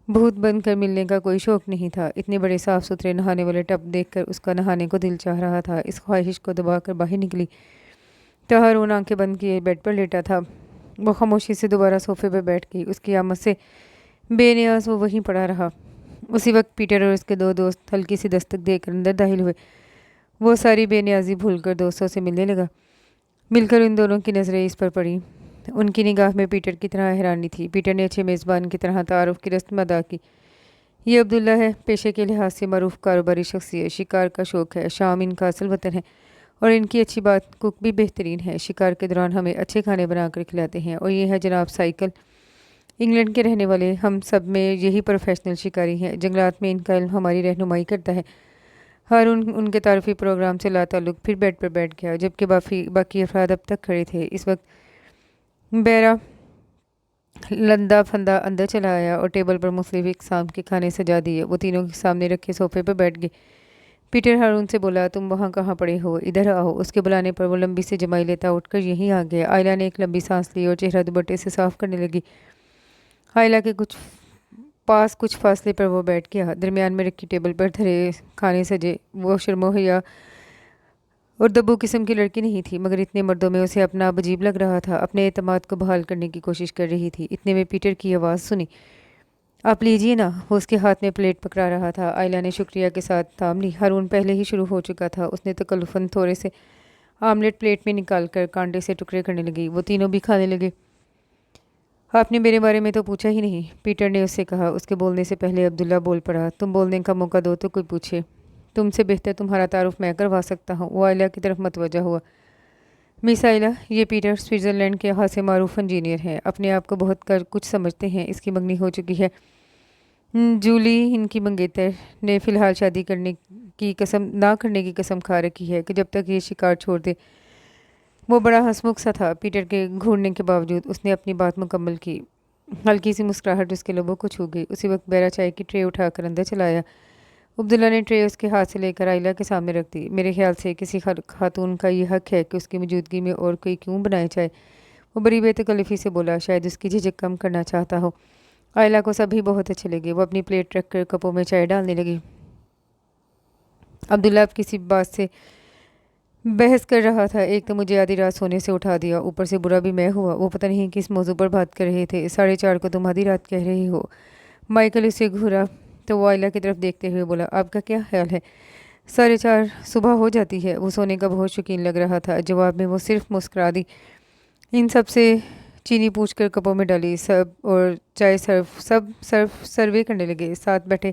[SPEAKER 1] بھوت بن کر ملنے کا کوئی شوق نہیں تھا۔ اتنے بڑے صاف ستھرے نہانے والے ٹب دیکھ کر اس کا نہانے کو دل چاہ رہا تھا۔ اس خواہش کو دبا کر باہر نکلی تو ہارون آنکھیں بند کیے بیڈ پر لیٹا تھا۔ وہ خاموشی سے دوبارہ صوفے پہ بیٹھ گئی۔ اس کی آمد سے بے نیاز وہ وہیں پڑا رہا۔ اسی وقت پیٹر اور اس کے 2 دوست ہلکی سی دستک دے کر اندر داخل ہوئے۔ وہ ساری بے نیازی بھول کر دوستوں سے ملنے لگا۔ مل کر ان دونوں کی نظریں اس پر پڑی۔ ان کی نگاہ میں پیٹر کی طرح حیرانی تھی۔ پیٹر نے اچھے میزبان کی طرح تعارف کی رسم ادا کی۔ یہ عبداللہ ہے، پیشے کے لحاظ سے معروف کاروباری شخصیت، شکار کا شوق ہے، شام ان کا اصل وطن ہے اور ان کی اچھی بات کوک بھی بہترین ہے، شکار کے دوران ہمیں اچھے کھانے بنا کر کھلاتے ہیں۔ اور یہ ہے جناب سائیکل، انگلینڈ کے رہنے والے، ہم سب میں یہی پروفیشنل شکاری ہیں، جنگلات میں ان کا علم ہماری رہنمائی کرتا ہے۔ ہارون ان کے تعارفی پروگرام سے لا تعلق پھر بیڈ پر بیٹھ گیا، جبکہ باقی افراد اب تک کھڑے تھے۔ اس وقت بیرا لندا پھندا اندر چلا آیا اور ٹیبل پر مختلف اقسام کے کھانے سجا دیے۔ وہ تینوں کے سامنے رکھے صوفے پر بیٹھ گئے۔ پیٹر ہارون سے بولا، تم وہاں کہاں پڑے ہو، ادھر آؤ۔ اس کے بلانے پر وہ لمبی سی جمائی لیتا اٹھ کر یہیں آ گیا۔ آئلہ نے ایک لمبی سانس لی اور چہرہ دوپٹے سے صاف کرنے لگی۔ آئلہ کے کچھ فاصلے پر وہ بیٹھ گیا۔ درمیان میں رکھی ٹیبل پر دھرے کھانے سجے۔ وہ شرم و حیا اور دبو قسم کی لڑکی نہیں تھی، مگر اتنے مردوں میں اسے اپنا آپ عجیب لگ رہا تھا۔ اپنے اعتماد کو بحال کرنے کی کوشش کر رہی تھی۔ اتنے میں پیٹر کی آواز سنی، آپ لیجیے نا۔ وہ اس کے ہاتھ میں پلیٹ پکڑا رہا تھا۔ آئلہ نے شکریہ کے ساتھ تھام لی۔ ہارون پہلے ہی شروع ہو چکا تھا۔ اس نے تکلفاً تھوڑے سے آملیٹ پلیٹ میں نکال کر کانٹے سے ٹکڑے کرنے لگی۔ وہ تینوں بھی کھانے لگے۔ آپ نے میرے بارے میں تو پوچھا ہی نہیں، پیٹر نے اس سے کہا۔ اس کے بولنے سے پہلے عبداللہ بول پڑا، تم بولنے کا موقع دو تو کوئی پوچھے، تم سے بہتر تمہارا تعارف میں کروا سکتا ہوں۔ وہ آئلہ کی طرف متوجہ ہوا، مس آئلہ، یہ پیٹر سوئٹزرلینڈ کے خاصے معروف انجینئر ہیں، اپنے آپ کو بہت کچھ سمجھتے ہیں۔ اس کی منگنی ہو چکی ہے۔ جولی ان کی منگیتر نے فی الحال شادی نہ کرنے کی قسم کھا رکھی ہے کہ جب تک یہ شکار چھوڑ دے۔ وہ بڑا ہنسمکھ سا تھا۔ پیٹر کے گھورنے کے باوجود اس نے اپنی بات مکمل کی۔ ہلکی سی مسکراہٹ اس کے لبوں کو چھو گئی۔ اسی وقت بیرا چائے کی ٹرے اٹھا کر اندر چلا آیا۔ عبداللہ نے ٹرے اس کے ہاتھ سے لے کر آئلہ کے سامنے رکھ دی۔ میرے خیال سے کسی خاتون کا یہ حق ہے کہ اس کی موجودگی میں اور کوئی کیوں بنائے چائے۔ وہ بڑی بے تکلفی سے بولا، شاید اس کی جھجک کم کرنا چاہتا ہو۔ آئلہ کو سبھی بہت اچھے لگے۔ وہ اپنی پلیٹ رکھ کر کپوں میں چائے ڈالنے لگی۔ عبداللہ اب کسی بات سے بحث کر رہا تھا۔ ایک تو مجھے آدھی رات سونے سے اٹھا دیا، اوپر سے برا بھی میں ہوا۔ وہ پتہ نہیں کس موضوع پر بات کر رہے تھے۔ 4:30 کو تم آدھی رات کہہ رہے ہو۔ مائیکل اسے گھورا تو وہ آئلہ کی طرف دیکھتے ہوئے بولا، آپ کا کیا خیال ہے؟ 4:30 صبح ہو جاتی ہے۔ وہ سونے کا بہت شوقین لگ رہا تھا۔ جواب میں وہ صرف مسکرا دی۔ ان سب سے چینی پوچھ کر کپوں میں ڈالی، سب اور چائے سروے کرنے لگے۔ ساتھ بیٹھے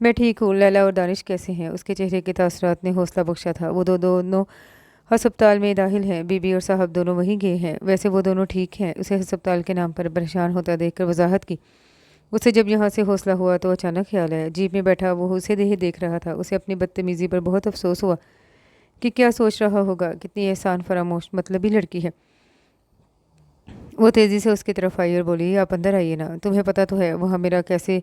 [SPEAKER 1] میں ٹھیک ہوں، لیلا اور دانش کیسے ہیں؟ اس کے چہرے کے تاثرات نے حوصلہ بخشا تھا۔ وہ دونوں ہسپتال میں داخل ہیں، بی بی اور صاحب دونوں وہیں گئے ہیں۔ ویسے وہ دونوں ٹھیک ہیں، اسے ہسپتال کے نام پر پریشان ہوتا دیکھ کر وضاحت کی۔ اسے جب یہاں سے حوصلہ ہوا تو اچانک خیال آیا، جیپ میں بیٹھا وہ اسے دیکھ رہا تھا۔ اسے اپنی بدتمیزی پر بہت افسوس ہوا کہ کیا سوچ رہا ہوگا، کتنی احسان فراموش مطلبی لڑکی ہے۔ وہ تیزی سے اس کی طرف آئی اور بولی، آپ اندر آئیے نا، تمہیں پتہ تو ہے وہاں میرا کیسے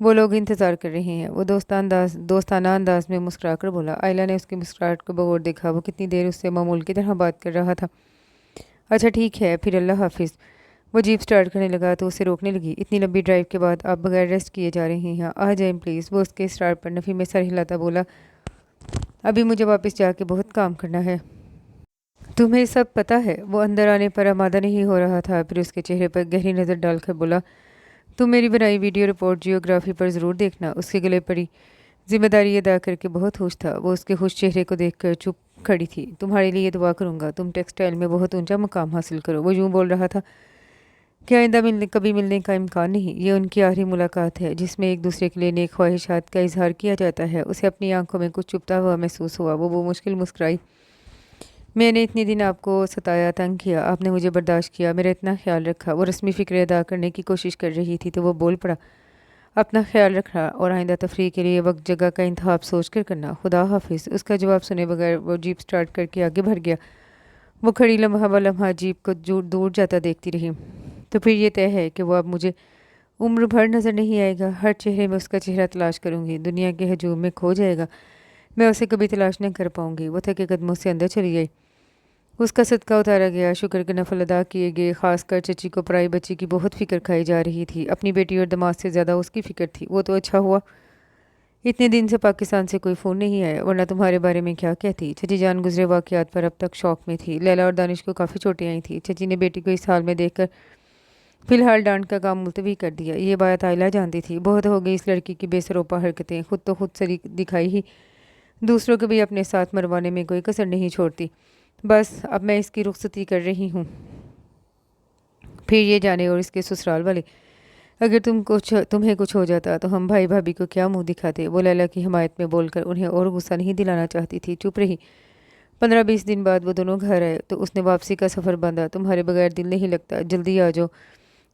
[SPEAKER 1] وہ لوگ انتظار کر رہے ہیں۔ وہ دوستانہ انداز میں مسکرا کر بولا۔ آئلہ نے اس کی مسکراہٹ کو بغور دیکھا، وہ کتنی دیر اس سے معمول کی طرح بات کر رہا تھا۔ اچھا ٹھیک ہے، پھر اللہ حافظ۔ وہ جیپ سٹارٹ کرنے لگا تو اسے روکنے لگی۔ اتنی لمبی ڈرائیو کے بعد آپ بغیر ریسٹ کیے جا رہے ہیں، آ جائیں پلیز۔ وہ اس کے اسٹارٹ پر نفی میں سر ہلاتا بولا، ابھی مجھے واپس جا کے بہت کام کرنا ہے۔ تمہیں سب پتہ ہے۔ وہ اندر آنے پر آمادہ نہیں ہو رہا تھا، پھر اس کے چہرے پر گہری نظر ڈال کر بولا، تم میری بنائی ویڈیو رپورٹ جیوگرافی پر ضرور دیکھنا۔ اس کے گلے پڑی ذمہ داری ادا کر کے بہت خوش تھا۔ وہ اس کے خوش چہرے کو دیکھ کر چپ کھڑی تھی۔ تمہارے لیے دعا کروں گا، تم ٹیکسٹائل میں بہت اونچا مقام حاصل کرو۔ وہ یوں بول رہا تھا کہ آئندہ کبھی ملنے کا امکان نہیں۔ یہ ان کی آخری ملاقات ہے جس میں ایک دوسرے کے لیے نیک خواہشات کا اظہار کیا جاتا ہے۔ اسے اپنی آنکھوں میں کچھ چپتا ہوا محسوس ہوا۔ وہ مشکل مسکرائی۔ میں نے اتنے دن آپ کو ستایا، تنگ کیا، آپ نے مجھے برداشت کیا، میرا اتنا خیال رکھا۔ وہ رسمی فکر ادا کرنے کی کوشش کر رہی تھی تو وہ بول پڑا، اپنا خیال رکھنا اور آئندہ تفریح کے لیے وقت جگہ کا انتخاب سوچ کر کرنا۔ خدا حافظ۔ اس کا جواب سنے بغیر وہ جیپ سٹارٹ کر کے آگے بڑھ گیا۔ وہ کھڑی لمحہ بہ لمحہ جیپ کو دور جاتا دیکھتی رہی۔ تو پھر یہ طے ہے کہ وہ اب مجھے عمر بھر نظر نہیں آئے گا۔ ہر چہرے میں اس کا چہرہ تلاش کروں گی، دنیا کے ہجوم میں کھو جائے گا، میں اسے کبھی تلاش نہ کر پاؤں گی۔ وہ تھکے قدموں سے اندر چلی گئی۔ اس کا صدقہ اتارا گیا، شکر کے نفل ادا کیے گئے۔ خاص کر چچی کو پرائی بچی کی بہت فکر کھائی جا رہی تھی۔ اپنی بیٹی اور داماد سے زیادہ اس کی فکر تھی۔ وہ تو اچھا ہوا اتنے دن سے پاکستان سے کوئی فون نہیں آیا، ورنہ تمہارے بارے میں کیا کہتی۔ چچی جان گزرے واقعات پر اب تک شوق میں تھی۔ لیلا اور دانش کو کافی چوٹیں آئی تھیں۔ چچی نے بیٹی کو اس حال میں دیکھ کر فی الحال ڈانٹ کا کام ملتوی کر دیا۔ یہ بات آئلہ جانتی تھی۔ بہت ہو گئی اس لڑکی کی بے سروپا حرکتیں، خود تو خود سری دکھائی ہی، دوسروں کو بھی اپنے ساتھ مروانے میں کوئی کسر نہیں چھوڑتی۔ بس اب میں اس کی رخصتی کر رہی ہوں، پھر یہ جانے اور اس کے سسرال والے، اگر تمہیں کچھ ہو جاتا تو ہم بھائی بھابھی کو کیا منہ دکھاتے۔ وہ لیلا کی حمایت میں بول کر انہیں اور غصہ نہیں دلانا چاہتی تھی، چپ رہی۔ 15-20 دن بعد وہ دونوں گھر آئے تو اس نے واپسی کا سفر باندھا۔ تمہارے بغیر دل نہیں لگتا، جلدی آ جاؤ،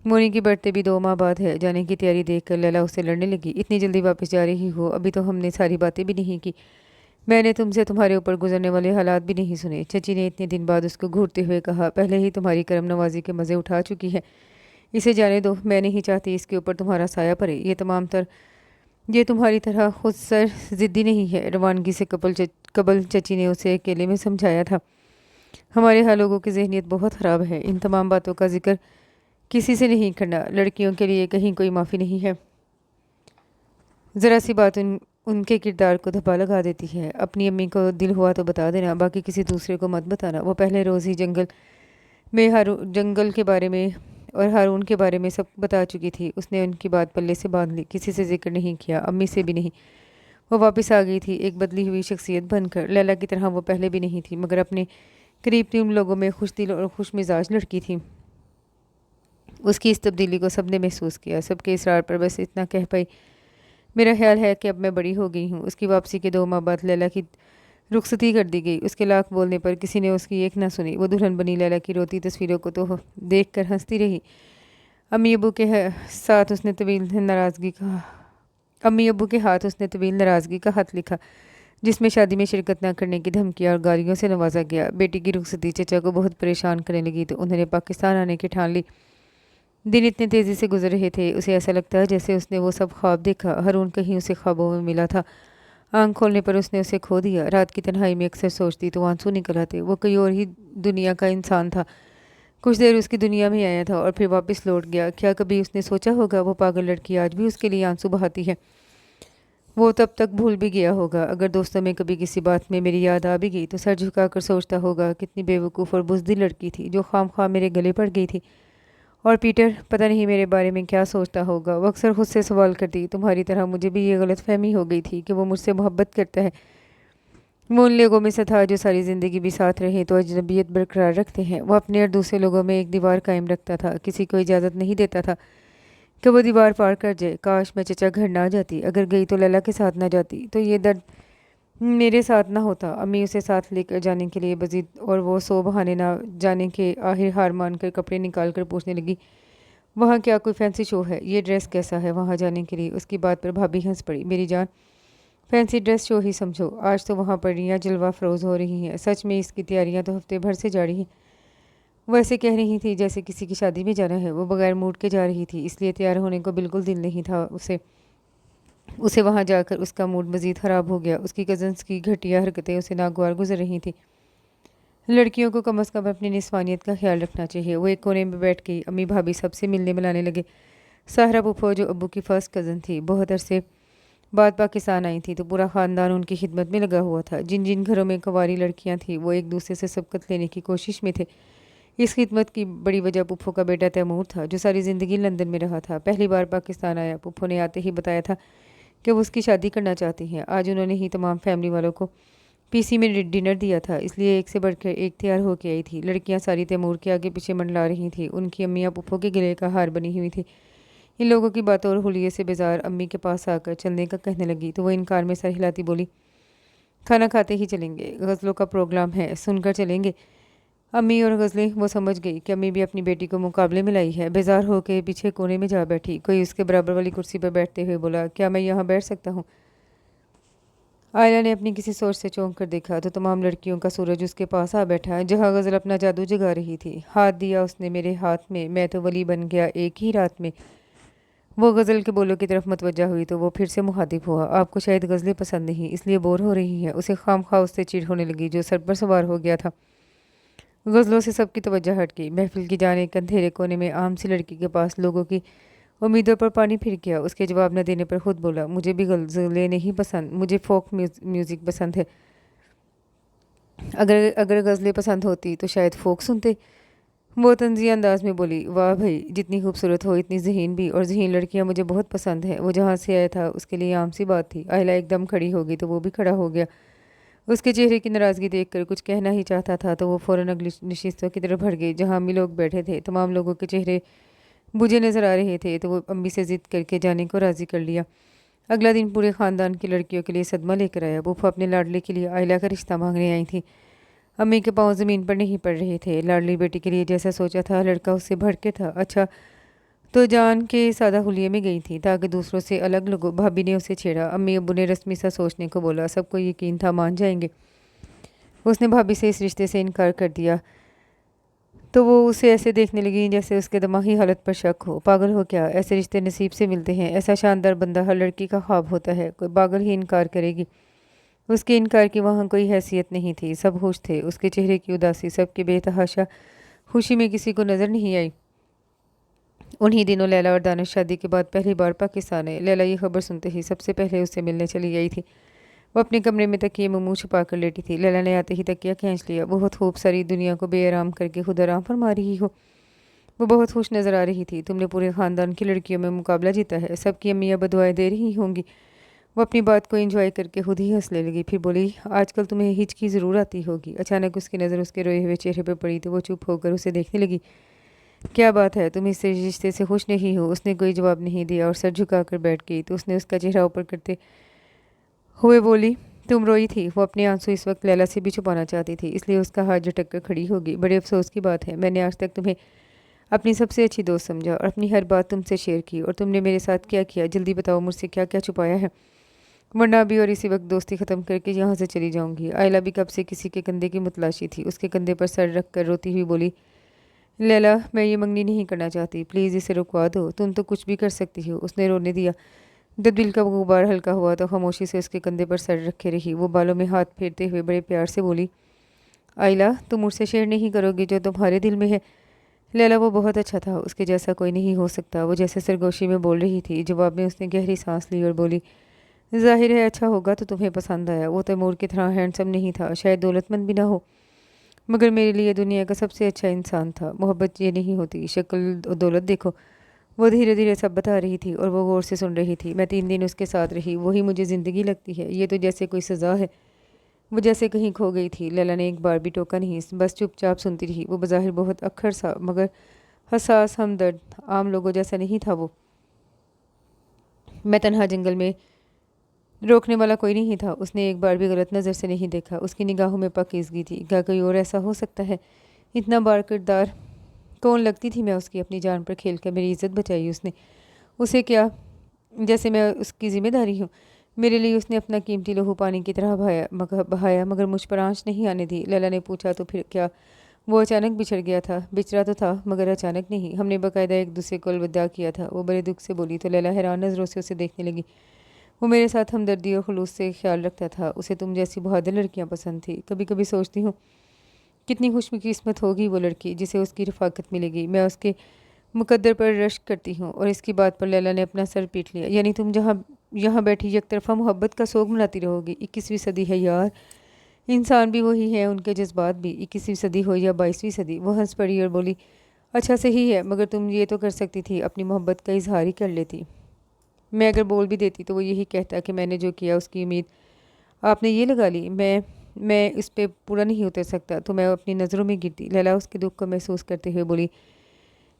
[SPEAKER 1] مونی کی برتھڈے بھی 2 ماہ بعد ہے۔ جانے کی تیاری دیکھ کر لیلا اس سے لڑنے لگی، اتنی جلدی واپس جا رہی ہو، ابھی تو ہم نے ساری باتیں بھی نہیں کی، میں نے تم سے تمہارے اوپر گزرنے والے حالات بھی نہیں سنے۔ چچی نے اتنے دن بعد اس کو گھورتے ہوئے کہا، پہلے ہی تمہاری کرم نوازی کے مزے اٹھا چکی ہے، اسے جانے دو، میں نہیں چاہتی اس کے اوپر تمہارا سایہ پڑے۔ یہ تمہاری طرح خود سر ضدی نہیں ہے۔ روانگی سے قبل چچی نے اسے اکیلے میں سمجھایا تھا، ہمارے ہاں لوگوں کی ذہنیت بہت خراب ہے، ان تمام باتوں کا ذکر کسی سے نہیں کرنا، لڑکیوں کے لیے کہیں کوئی معافی نہیں ہے، ذرا سی بات ان کے کردار کو دھبا لگا دیتی ہے۔ اپنی امی کو دل ہوا تو بتا دینا، باقی کسی دوسرے کو مت بتانا۔ وہ پہلے روز ہی جنگل کے بارے میں اور ہارون کے بارے میں سب بتا چکی تھی۔ اس نے ان کی بات پلے سے باندھ لی، کسی سے ذکر نہیں کیا، امی سے بھی نہیں۔ وہ واپس آ گئی تھی ایک بدلی ہوئی شخصیت بن کر۔ لیلا کی طرح وہ پہلے بھی نہیں تھی، مگر اپنے قریب ترین لوگوں میں خوش دل اور خوش مزاج لڑکی تھی۔ اس کی اس تبدیلی کو سب نے محسوس کیا، سب کے اصرار پر بس اتنا کہہ پائی، میرا خیال ہے کہ اب میں بڑی ہو گئی ہوں۔ اس کی واپسی کے 2 ماہ بعد لیلا کی رخصتی کر دی گئی۔ اس کے لاکھ بولنے پر کسی نے اس کی ایک نہ سنی۔ وہ دلہن بنی لیلا کی روتی تصویروں کو تو دیکھ کر ہنستی رہی۔ امی ابو کے ہاتھ اس نے طویل ناراضگی کا خط لکھا، جس میں شادی میں شرکت نہ کرنے کی دھمکیاں اور گالیوں سے نوازا گیا۔ بیٹی کی رخصتی چچا کو بہت پریشان کرنے لگی تو انہوں نے پاکستان آنے کی ٹھان لی۔ دن اتنے تیزی سے گزر رہے تھے، اسے ایسا لگتا جیسے اس نے وہ سب خواب دیکھا۔ ہارون کہیں اسے خوابوں میں ملا تھا، آنکھ کھولنے پر اس نے اسے کھو دیا۔ رات کی تنہائی میں اکثر سوچتی تو آنسو نکل آتے، وہ کوئی اور ہی دنیا کا انسان تھا، کچھ دیر اس کی دنیا میں آیا تھا اور پھر واپس لوٹ گیا۔ کیا کبھی اس نے سوچا ہوگا وہ پاگل لڑکی آج بھی اس کے لیے آنسو بہاتی ہے؟ وہ تب تک بھول بھی گیا ہوگا۔ اگر دوستوں میں کبھی کسی بات میں میری یاد آ بھی گئی تو سر جھکا کر سوچتا ہوگا، کتنی بے وقوف اور بزدل لڑکی تھی جو خام خواہ میرے گلے پڑ گئی تھی۔ اور پیٹر پتہ نہیں میرے بارے میں کیا سوچتا ہوگا۔ وہ اکثر خود سے سوال کرتی، تمہاری طرح مجھے بھی یہ غلط فہمی ہو گئی تھی کہ وہ مجھ سے محبت کرتا ہے۔ وہ ان لوگوں میں سے تھا جو ساری زندگی بھی ساتھ رہیں تو اجنبیت برقرار رکھتے ہیں۔ وہ اپنے اور دوسرے لوگوں میں ایک دیوار قائم رکھتا تھا، کسی کو اجازت نہیں دیتا تھا کہ وہ دیوار پار کر جائے۔ کاش میں چچا گھر نہ جاتی، اگر گئی تو لیلا کے ساتھ نہ جاتی تو یہ درد میرے ساتھ نہ ہوتا۔ امی اسے ساتھ لے کر جانے کے لیے بزید اور وہ سو بہانے نہ جانے کے آخر ہار مان کر کپڑے نکال کر پوچھنے لگی، وہاں کیا کوئی فینسی شو ہے؟ یہ ڈریس کیسا ہے وہاں جانے کے لیے؟ اس کی بات پر بھابھی ہنس پڑی۔ میری جان، فینسی ڈریس شو ہی سمجھو، آج تو وہاں پریاں جلوہ فروز ہو رہی ہیں، سچ میں اس کی تیاریاں تو ہفتے بھر سے جاری ہیں۔ وہ ایسے کہہ رہی تھی جیسے کسی کی شادی میں جانا ہے۔ وہ بغیر موڈ کے جا رہی تھی، اس لیے تیار ہونے کو بالکل دل نہیں تھا اسے وہاں جا کر اس کا موڈ مزید خراب ہو گیا۔ اس کی کزنس کی گھٹیا حرکتیں اسے ناگوار گزر رہی تھیں۔ لڑکیوں کو کم از کم اپنی نسوانیت کا خیال رکھنا چاہیے۔ وہ ایک کونے میں بیٹھ گئی۔ امی بھابھی سب سے ملنے ملانے لگے۔ ساحرہ پھوپھو جو ابو کی فرسٹ کزن تھی، بہت عرصے بعد پاکستان آئی تھی تو پورا خاندان ان کی خدمت میں لگا ہوا تھا۔ جن جن گھروں میں کنواری لڑکیاں تھیں وہ ایک دوسرے سے سبقت لینے کی کوشش میں تھے۔ اس خدمت کی بڑی وجہ پھوپھو کا بیٹا تیمور تھا، جو ساری زندگی لندن میں رہا تھا۔ پہلی بار پاکستان آیا، پھوپھو نے آتے ہی بتایا تھا کہ وہ اس کی شادی کرنا چاہتی ہیں۔ آج انہوں نے ہی تمام فیملی والوں کو پی سی میں ڈنر دیا تھا، اس لیے ایک سے بڑھ کر ایک تیار ہو کے آئی تھی۔ لڑکیاں ساری تیمور کے آگے پیچھے منڈلا رہی تھیں۔ ان کی امیاں پھوپھو کے گلے کا ہار بنی ہوئی تھی۔ ان لوگوں کی باتوں اور حلیے سے بیزار امی کے پاس آ کر چلنے کا کہنے لگی تو وہ انکار میں سر ہلاتی بولی، کھانا کھاتے ہی چلیں گے، غزلوں کا پروگرام ہے، سن کر چلیں گے۔ امی اور غزلیں، وہ سمجھ گئی کہ امی بھی اپنی بیٹی کو مقابلے میں لائی ہے۔ بیزار ہو کے پیچھے کونے میں جا بیٹھی۔ کوئی اس کے برابر والی کرسی پر بیٹھتے ہوئے بولا، کیا میں یہاں بیٹھ سکتا ہوں؟ آئلہ نے اپنی کسی سوچ سے چونک کر دیکھا تو تمام لڑکیوں کا سورج اس کے پاس آ بیٹھا، جہاں غزل اپنا جادو جگا رہی تھی۔ ہاتھ دیا اس نے میرے ہاتھ میں، میں تو ولی بن گیا ایک ہی رات میں۔ وہ غزل کے بولوں کی طرف متوجہ ہوئی تو وہ پھر سے مخاطب ہوا، آپ کو شاید غزلیں پسند نہیں، اس لیے بور ہو رہی ہیں۔ اسے خام خواہ اس سے چڑ ہونے لگی جو سر پر سوار ہو گیا تھا۔ غزلوں سے سب کی توجہ ہٹ گئی۔ محفل کی جان ایک اندھیرے کونے میں عام سی لڑکی کے پاس لوگوں کی امیدوں پر پانی پھر گیا۔ اس کے جواب نہ دینے پر خود بولا، مجھے بھی غزلیں نہیں پسند، مجھے فوک میوزک پسند ہے۔ اگر غزلیں پسند ہوتی تو شاید فوک سنتے۔ وہ طنزیہ انداز میں بولی، واہ بھائی، جتنی خوبصورت ہو اتنی ذہین بھی، اور ذہین لڑکیاں مجھے بہت پسند ہیں۔ وہ جہاں سے آیا تھا اس کے لیے عام سی بات تھی۔ آئلہ ایک دم کھڑی ہو گئی تو وہ بھی کھڑا ہو گیا۔ اس کے چہرے کی ناراضگی دیکھ کر کچھ کہنا ہی چاہتا تھا تو وہ فوراً اگلی نشستوں کی طرف بڑھ گئی جہاں امی لوگ بیٹھے تھے۔ تمام لوگوں کے چہرے بجھے نظر آ رہے تھے تو وہ امی سے ضد کر کے جانے کو راضی کر لیا۔ اگلا دن پورے خاندان کی لڑکیوں کے لیے صدمہ لے کر آیا۔ پھوپھو اپنے لاڈلے کے لیے آئلہ کا رشتہ مانگنے آئی تھی۔ امی کے پاؤں زمین پر نہیں پڑ رہے تھے۔ لاڈلی بیٹی کے لیے جیسا سوچا تھا لڑکا اس سے بڑھ کے تھا۔ اچھا تو جان کے سادہ حلیے میں گئی تھی تاکہ دوسروں سے الگ لگو۔ بھابھی نے اسے چھیڑا۔ امی ابو نے رسمی سا سوچنے کو بولا۔ سب کو یقین تھا مان جائیں گے۔ اس نے بھابھی سے اس رشتے سے انکار کر دیا تو وہ اسے ایسے دیکھنے لگی جیسے اس کے دماغی حالت پر شک ہو۔ پاگل ہو کیا؟ ایسے رشتے نصیب سے ملتے ہیں۔ ایسا شاندار بندہ ہر لڑکی کا خواب ہوتا ہے، کوئی پاگل ہی انکار کرے گی؟ اس کے انکار کی وہاں کوئی حیثیت نہیں تھی۔ سب خوش تھے۔ اس کے چہرے کی اداسی سب کے بے تحاشا خوشی میں کسی کو نظر نہیں آئی۔ انہی دنوں لیلا اور دانش شادی کے بعد پہلی بار پاکستان آئے۔ لیلا یہ خبر سنتے ہی سب سے پہلے اس سے ملنے چلی گئی تھی۔ وہ اپنے کمرے میں تکیے میں منہ چھپا کر لیٹی تھی۔ لیلا نے آتے ہی تکیہ کھینچ لیا۔ بہت خوب، ساری دنیا کو بے آرام کر کے خود آرام فرما رہی ہو۔ وہ بہت خوش نظر آ رہی تھی۔ تم نے پورے خاندان کی لڑکیوں میں مقابلہ جیتا ہے، سب کی امیاں بدوائیں دے رہی ہوں گی۔ وہ اپنی بات کو انجوائے کر کے خود ہی ہنسنے لگی، پھر بولی، آج کل تمہیں ہچکی ضرور آتی ہوگی۔ اچانک اس کی نظر اس کے روئے ہوئے چہرے پہ پڑی تو وہ چپ ہو کر اسے دیکھنے لگی۔ کیا بات ہے، تم اس رشتے سے خوش نہیں ہو؟ اس نے کوئی جواب نہیں دیا اور سر جھکا کر بیٹھ گئی تو اس نے اس کا چہرہ اوپر کرتے ہوئے بولی، تم روئی تھی؟ وہ اپنے آنسو اس وقت لیلا سے بھی چھپانا چاہتی تھی، اس لیے اس کا ہاتھ جھٹک کر کھڑی ہوگی۔ بڑے افسوس کی بات ہے، میں نے آج تک تمہیں اپنی سب سے اچھی دوست سمجھا اور اپنی ہر بات تم سے شیئر کی، اور تم نے میرے ساتھ کیا کیا؟ جلدی بتاؤ، مجھ سے کیا کیا چھپایا ہے، ورنہ ابھی اور اسی وقت دوستی ختم کر کے یہاں سے چلی جاؤں گی۔ آئلہ بھی کب سے کسی کے کندھے کی متلاشی تھی۔ اس کے کندھے پر سر رکھ کر روتی ہوئی بولی، لیلا، میں یہ منگنی نہیں کرنا چاہتی، پلیز اسے رکوا دو، تم تو کچھ بھی کر سکتی ہو۔ اس نے رونے دیا۔ جب دل کا غبار ہلکا ہوا تو خاموشی سے اس کے کندھے پر سر رکھے رہی۔ وہ بالوں میں ہاتھ پھیرتے ہوئے بڑے پیار سے بولی، آئلہ، تم مجھ سے شیئر نہیں کرو گی جو تمہارے دل میں ہے؟ لیلا، وہ بہت اچھا تھا، اس کے جیسا کوئی نہیں ہو سکتا۔ وہ جیسے سرگوشی میں بول رہی تھی۔ جواب میں اس نے گہری سانس لی اور بولی، ظاہر ہے اچھا ہوگا تو تمہیں پسند آیا۔ وہ تیمور کی طرح ہینڈسم نہیں تھا، شاید دولت مند بھی نہ ہو، مگر میرے لیے دنیا کا سب سے اچھا انسان تھا۔ محبت یہ نہیں ہوتی، شکل و دولت دیکھو۔ وہ دھیرے دھیرے سب بتا رہی تھی اور وہ غور سے سن رہی تھی۔ میں 3 دن اس کے ساتھ رہی، وہی مجھے زندگی لگتی ہے، یہ تو جیسے کوئی سزا ہے۔ وہ جیسے کہیں کھو گئی تھی۔ لیلا نے ایک بار بھی ٹوکا نہیں، بس چپ چاپ سنتی رہی۔ وہ بظاہر بہت اکھڑ سا مگر حساس ہمدرد عام لوگوں جیسا نہیں تھا۔ وہ میں تنہا جنگل میں روکنے والا کوئی نہیں تھا۔ اس نے ایک بار بھی غلط نظر سے نہیں دیکھا۔ اس کی نگاہوں میں پاکیزگی تھی۔ کیا کوئی اور ایسا ہو سکتا ہے؟ اتنا بار کردار کون لگتی تھی میں اس کی؟ اپنی جان پر کھیل کر میری عزت بچائی اس نے۔ اسے کیا جیسے میں اس کی ذمہ داری ہوں؟ میرے لیے اس نے اپنا قیمتی لہو پانی کی طرح بہایا مگر مجھ پر آنچ نہیں آنے دی۔ لیلا نے پوچھا تو پھر کیا وہ اچانک بچھڑ گیا تھا؟ بچھڑا تو تھا مگر اچانک نہیں۔ ہم نے باقاعدہ ایک دوسرے کو الوداع کیا تھا۔ وہ بڑے دکھ سے بولی تو لیلا حیران نظروں سے اسے دیکھنے لگی۔ وہ میرے ساتھ ہمدردی اور خلوص سے خیال رکھتا تھا۔ اسے تم جیسی بہادر لڑکیاں پسند تھی۔ کبھی کبھی سوچتی ہوں کتنی خوش قسمت ہوگی وہ لڑکی جسے اس کی رفاقت ملے گی۔ میں اس کے مقدر پر رشک کرتی ہوں۔ اور اس کی بات پر لیلا نے اپنا سر پیٹ لیا۔ یعنی تم یہاں بیٹھی یک طرفہ محبت کا سوگ مناتی رہو گی؟ 21ویں صدی ہے یار، انسان بھی وہی ہے، ان کے جذبات بھی۔ 21ویں صدی ہو یا 22ویں صدی۔ وہ ہنس پڑی اور بولی اچھا صحیح ہے مگر تم یہ تو کر سکتی تھی، اپنی محبت کا اظہار ہی کر لیتی۔ میں اگر بول بھی دیتی تو وہ یہی کہتا کہ میں نے جو کیا اس کی امید آپ نے یہ لگا لی۔ میں اس پہ پورا نہیں اتر سکتا تو میں اپنی نظروں میں گرتی۔ لیلا اس کے دکھ کو محسوس کرتے ہوئے بولی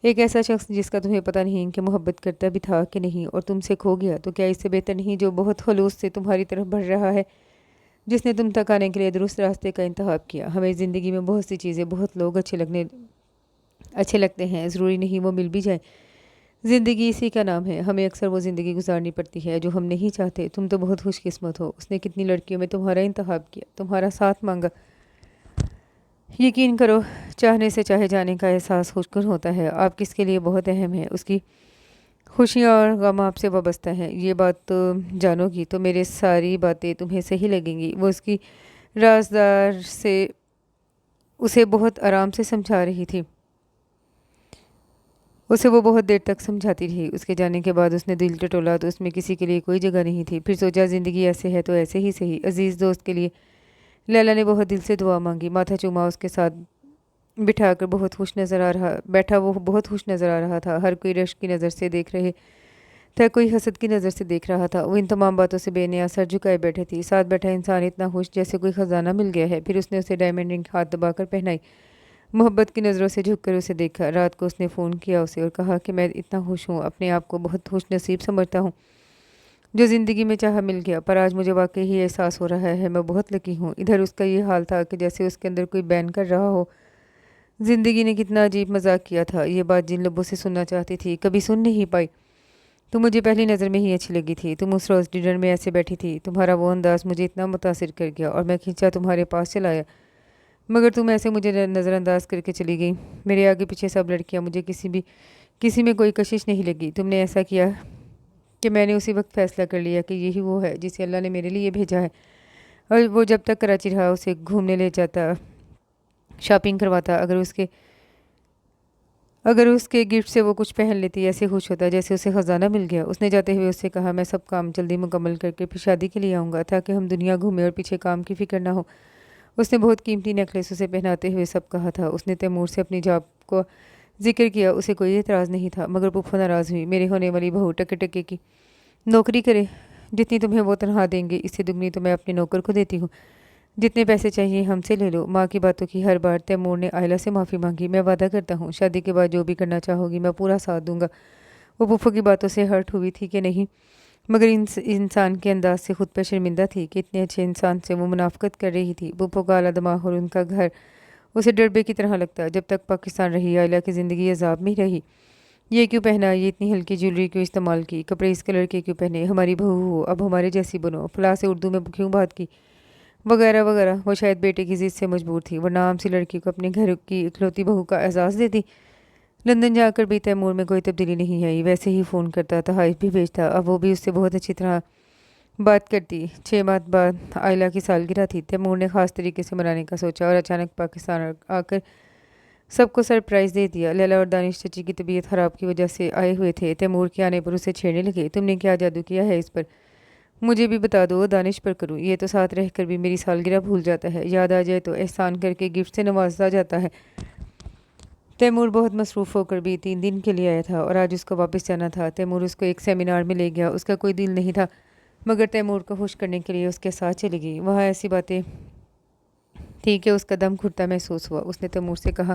[SPEAKER 1] ایک ایسا شخص جس کا تمہیں پتہ نہیں کہ محبت کرتا بھی تھا کہ نہیں اور تم سے کھو گیا تو کیا اس سے بہتر نہیں جو بہت خلوص سے تمہاری طرف بڑھ رہا ہے، جس نے تم تک آنے کے لیے درست راستے کا انتخاب کیا۔ ہمیں زندگی میں بہت سی چیزیں بہت لوگ اچھے لگتے ہیں، ضروری نہیں وہ مل بھی جائیں۔ زندگی اسی کا نام ہے، ہمیں اکثر وہ زندگی گزارنی پڑتی ہے جو ہم نہیں چاہتے۔ تم تو بہت خوش قسمت ہو، اس نے کتنی لڑکیوں میں تمہارا انتخاب کیا، تمہارا ساتھ مانگا۔ یقین کرو چاہنے سے چاہے جانے کا احساس خوش کن ہوتا ہے۔ آپ کس کے لیے بہت اہم ہے، اس کی خوشیاں اور غم آپ سے وابستہ ہیں۔ یہ بات تو جانو گی تو میرے ساری باتیں تمہیں صحیح لگیں گی۔ وہ اس کی رازدار سے اسے بہت آرام سے سمجھا رہی تھی۔ اسے وہ بہت دیر تک سمجھاتی رہی۔ اس کے جانے کے بعد اس نے دل ٹٹولا تو اس میں کسی کے لیے کوئی جگہ نہیں تھی۔ پھر سوچا زندگی ایسے ہے تو ایسے ہی صحیح۔ عزیز دوست کے لیے لیلا نے بہت دل سے دعا مانگی، ماتھا چوما، اس کے ساتھ بٹھا کر بہت خوش نظر آ رہا تھا۔ ہر کوئی رشک کی نظر سے دیکھ رہے تھا، کوئی حسد کی نظر سے دیکھ رہا تھا۔ وہ ان تمام باتوں سے بے نیاز سر جھکائے بیٹھے تھی۔ ساتھ بیٹھا انسان اتنا خوش جیسے کوئی خزانہ مل گیا ہے۔ پھر اس نے اسے ڈائمنڈ رنگ ہاتھ دبا کر پہنائی، محبت کی نظروں سے جھک کر اسے دیکھا۔ رات کو اس نے فون کیا اسے اور کہا کہ میں اتنا خوش ہوں، اپنے آپ کو بہت خوش نصیب سمجھتا ہوں جو زندگی میں چاہا مل گیا، پر آج مجھے واقعی ہی احساس ہو رہا ہے میں بہت لکی ہوں۔ ادھر اس کا یہ حال تھا کہ جیسے اس کے اندر کوئی بین کر رہا ہو زندگی نے کتنا عجیب مذاق کیا تھا۔ یہ بات جن لبوں سے سننا چاہتی تھی کبھی سن نہیں پائی۔ تم مجھے پہلی نظر میں ہی اچھی لگی تھی۔ تم اس روز ڈنر میں ایسے بیٹھی تھی، تمہارا وہ انداز مجھے اتنا متاثر کر گیا اور میں کھنچا تمہارے پاس چلایا، مگر تم ایسے مجھے نظر انداز کر کے چلی گئی۔ میرے آگے پیچھے سب لڑکیاں، مجھے کسی میں کوئی کشش نہیں لگی۔ تم نے ایسا کیا کہ میں نے اسی وقت فیصلہ کر لیا کہ یہی وہ ہے جسے اللہ نے میرے لیے بھیجا ہے۔ اور وہ جب تک کراچی رہا اسے گھومنے لے جاتا، شاپنگ کرواتا، اگر اس کے گفٹ سے وہ کچھ پہن لیتی ایسے خوش ہوتا جیسے اسے خزانہ مل گیا۔ اس نے جاتے ہوئے اس سے کہا میں سب کام جلدی مکمل کر کے پھر شادی کے لیے آؤں گا تاکہ ہم دنیا گھومیں اور پیچھے کام کی فکر نہ ہو۔ اس نے بہت قیمتی نیکلیس اسے پہناتے ہوئے سب کہا تھا۔ اس نے تیمور سے اپنی جاب کو ذکر کیا، اسے کوئی اعتراض نہیں تھا، مگر پھپھو ناراض ہوئی۔ میرے ہونے والی بہو ٹکے کی نوکری کرے، جتنی تمہیں وہ تنخواہ دیں گے اس سے دگنی تو میں اپنے نوکر کو دیتی ہوں، جتنے پیسے چاہیے ہم سے لے لو۔ ماں کی باتوں کی ہر بار تیمور نے آئلہ سے معافی مانگی۔ میں وعدہ کرتا ہوں شادی کے بعد جو بھی کرنا چاہو گی میں پورا ساتھ دوں گا۔ وہ پھپھو کی باتوں سے ہرٹ ہوئی تھی کہ نہیں، مگر انسان کے انداز سے خود پہ شرمندہ تھی کہ اتنے اچھے انسان سے وہ منافقت کر رہی تھی۔ پھپھو کا اعلیٰ دماغ اور ان کا گھر اسے ڈربے کی طرح لگتا۔ جب تک پاکستان رہی آئلہ کی زندگی عذاب میں رہی۔ یہ کیوں پہنا، یہ اتنی ہلکی جیولری کیوں استعمال کی، کپڑے اس کلر کے کیوں پہنے، ہماری بہو ہو اب ہمارے جیسی بنو، فلاں سے اردو میں کیوں بات کی، وغیرہ وغیرہ۔ وہ شاید بیٹے کی ضد سے مجبور تھی، ورنہ عام سی لڑکی کو اپنے گھر کی اکلوتی بہو کا اعزاز دیتی۔ لندن جا کر بھی تیمور میں کوئی تبدیلی نہیں آئی، ویسے ہی فون کرتا، تحائف بھی بھیجتا۔ اب وہ بھی اس سے بہت اچھی طرح بات کرتی۔ 6 ماہ بعد آئلہ کی سالگرہ تھی۔ تیمور نے خاص طریقے سے منانے کا سوچا اور اچانک پاکستان آ کر سب کو سرپرائز دے دیا۔ لیلا اور دانش چچی کی طبیعت خراب کی وجہ سے آئے ہوئے تھے۔ تیمور کے آنے پر اسے چھیڑنے لگے، تم نے کیا جادو کیا ہے اس پر، مجھے بھی بتا دو، دانش پر کروں، یہ تو ساتھ رہ کر بھی میری سالگرہ بھول جاتا ہے، یاد آ جائے تو احسان کر کے گفٹ سے نوازا جاتا ہے۔ تیمور بہت مصروف ہو کر بھی 3 دن کے لیے آیا تھا اور آج اس کو واپس جانا تھا۔ تیمور اس کو ایک سیمینار میں لے گیا، اس کا کوئی دل نہیں تھا، مگر تیمور کو خوش کرنے کے لیے اس کے ساتھ چلی گئی۔ وہاں ایسی باتیں تھی کہ اس کا دم گھٹتا محسوس ہوا۔ اس نے تیمور سے کہا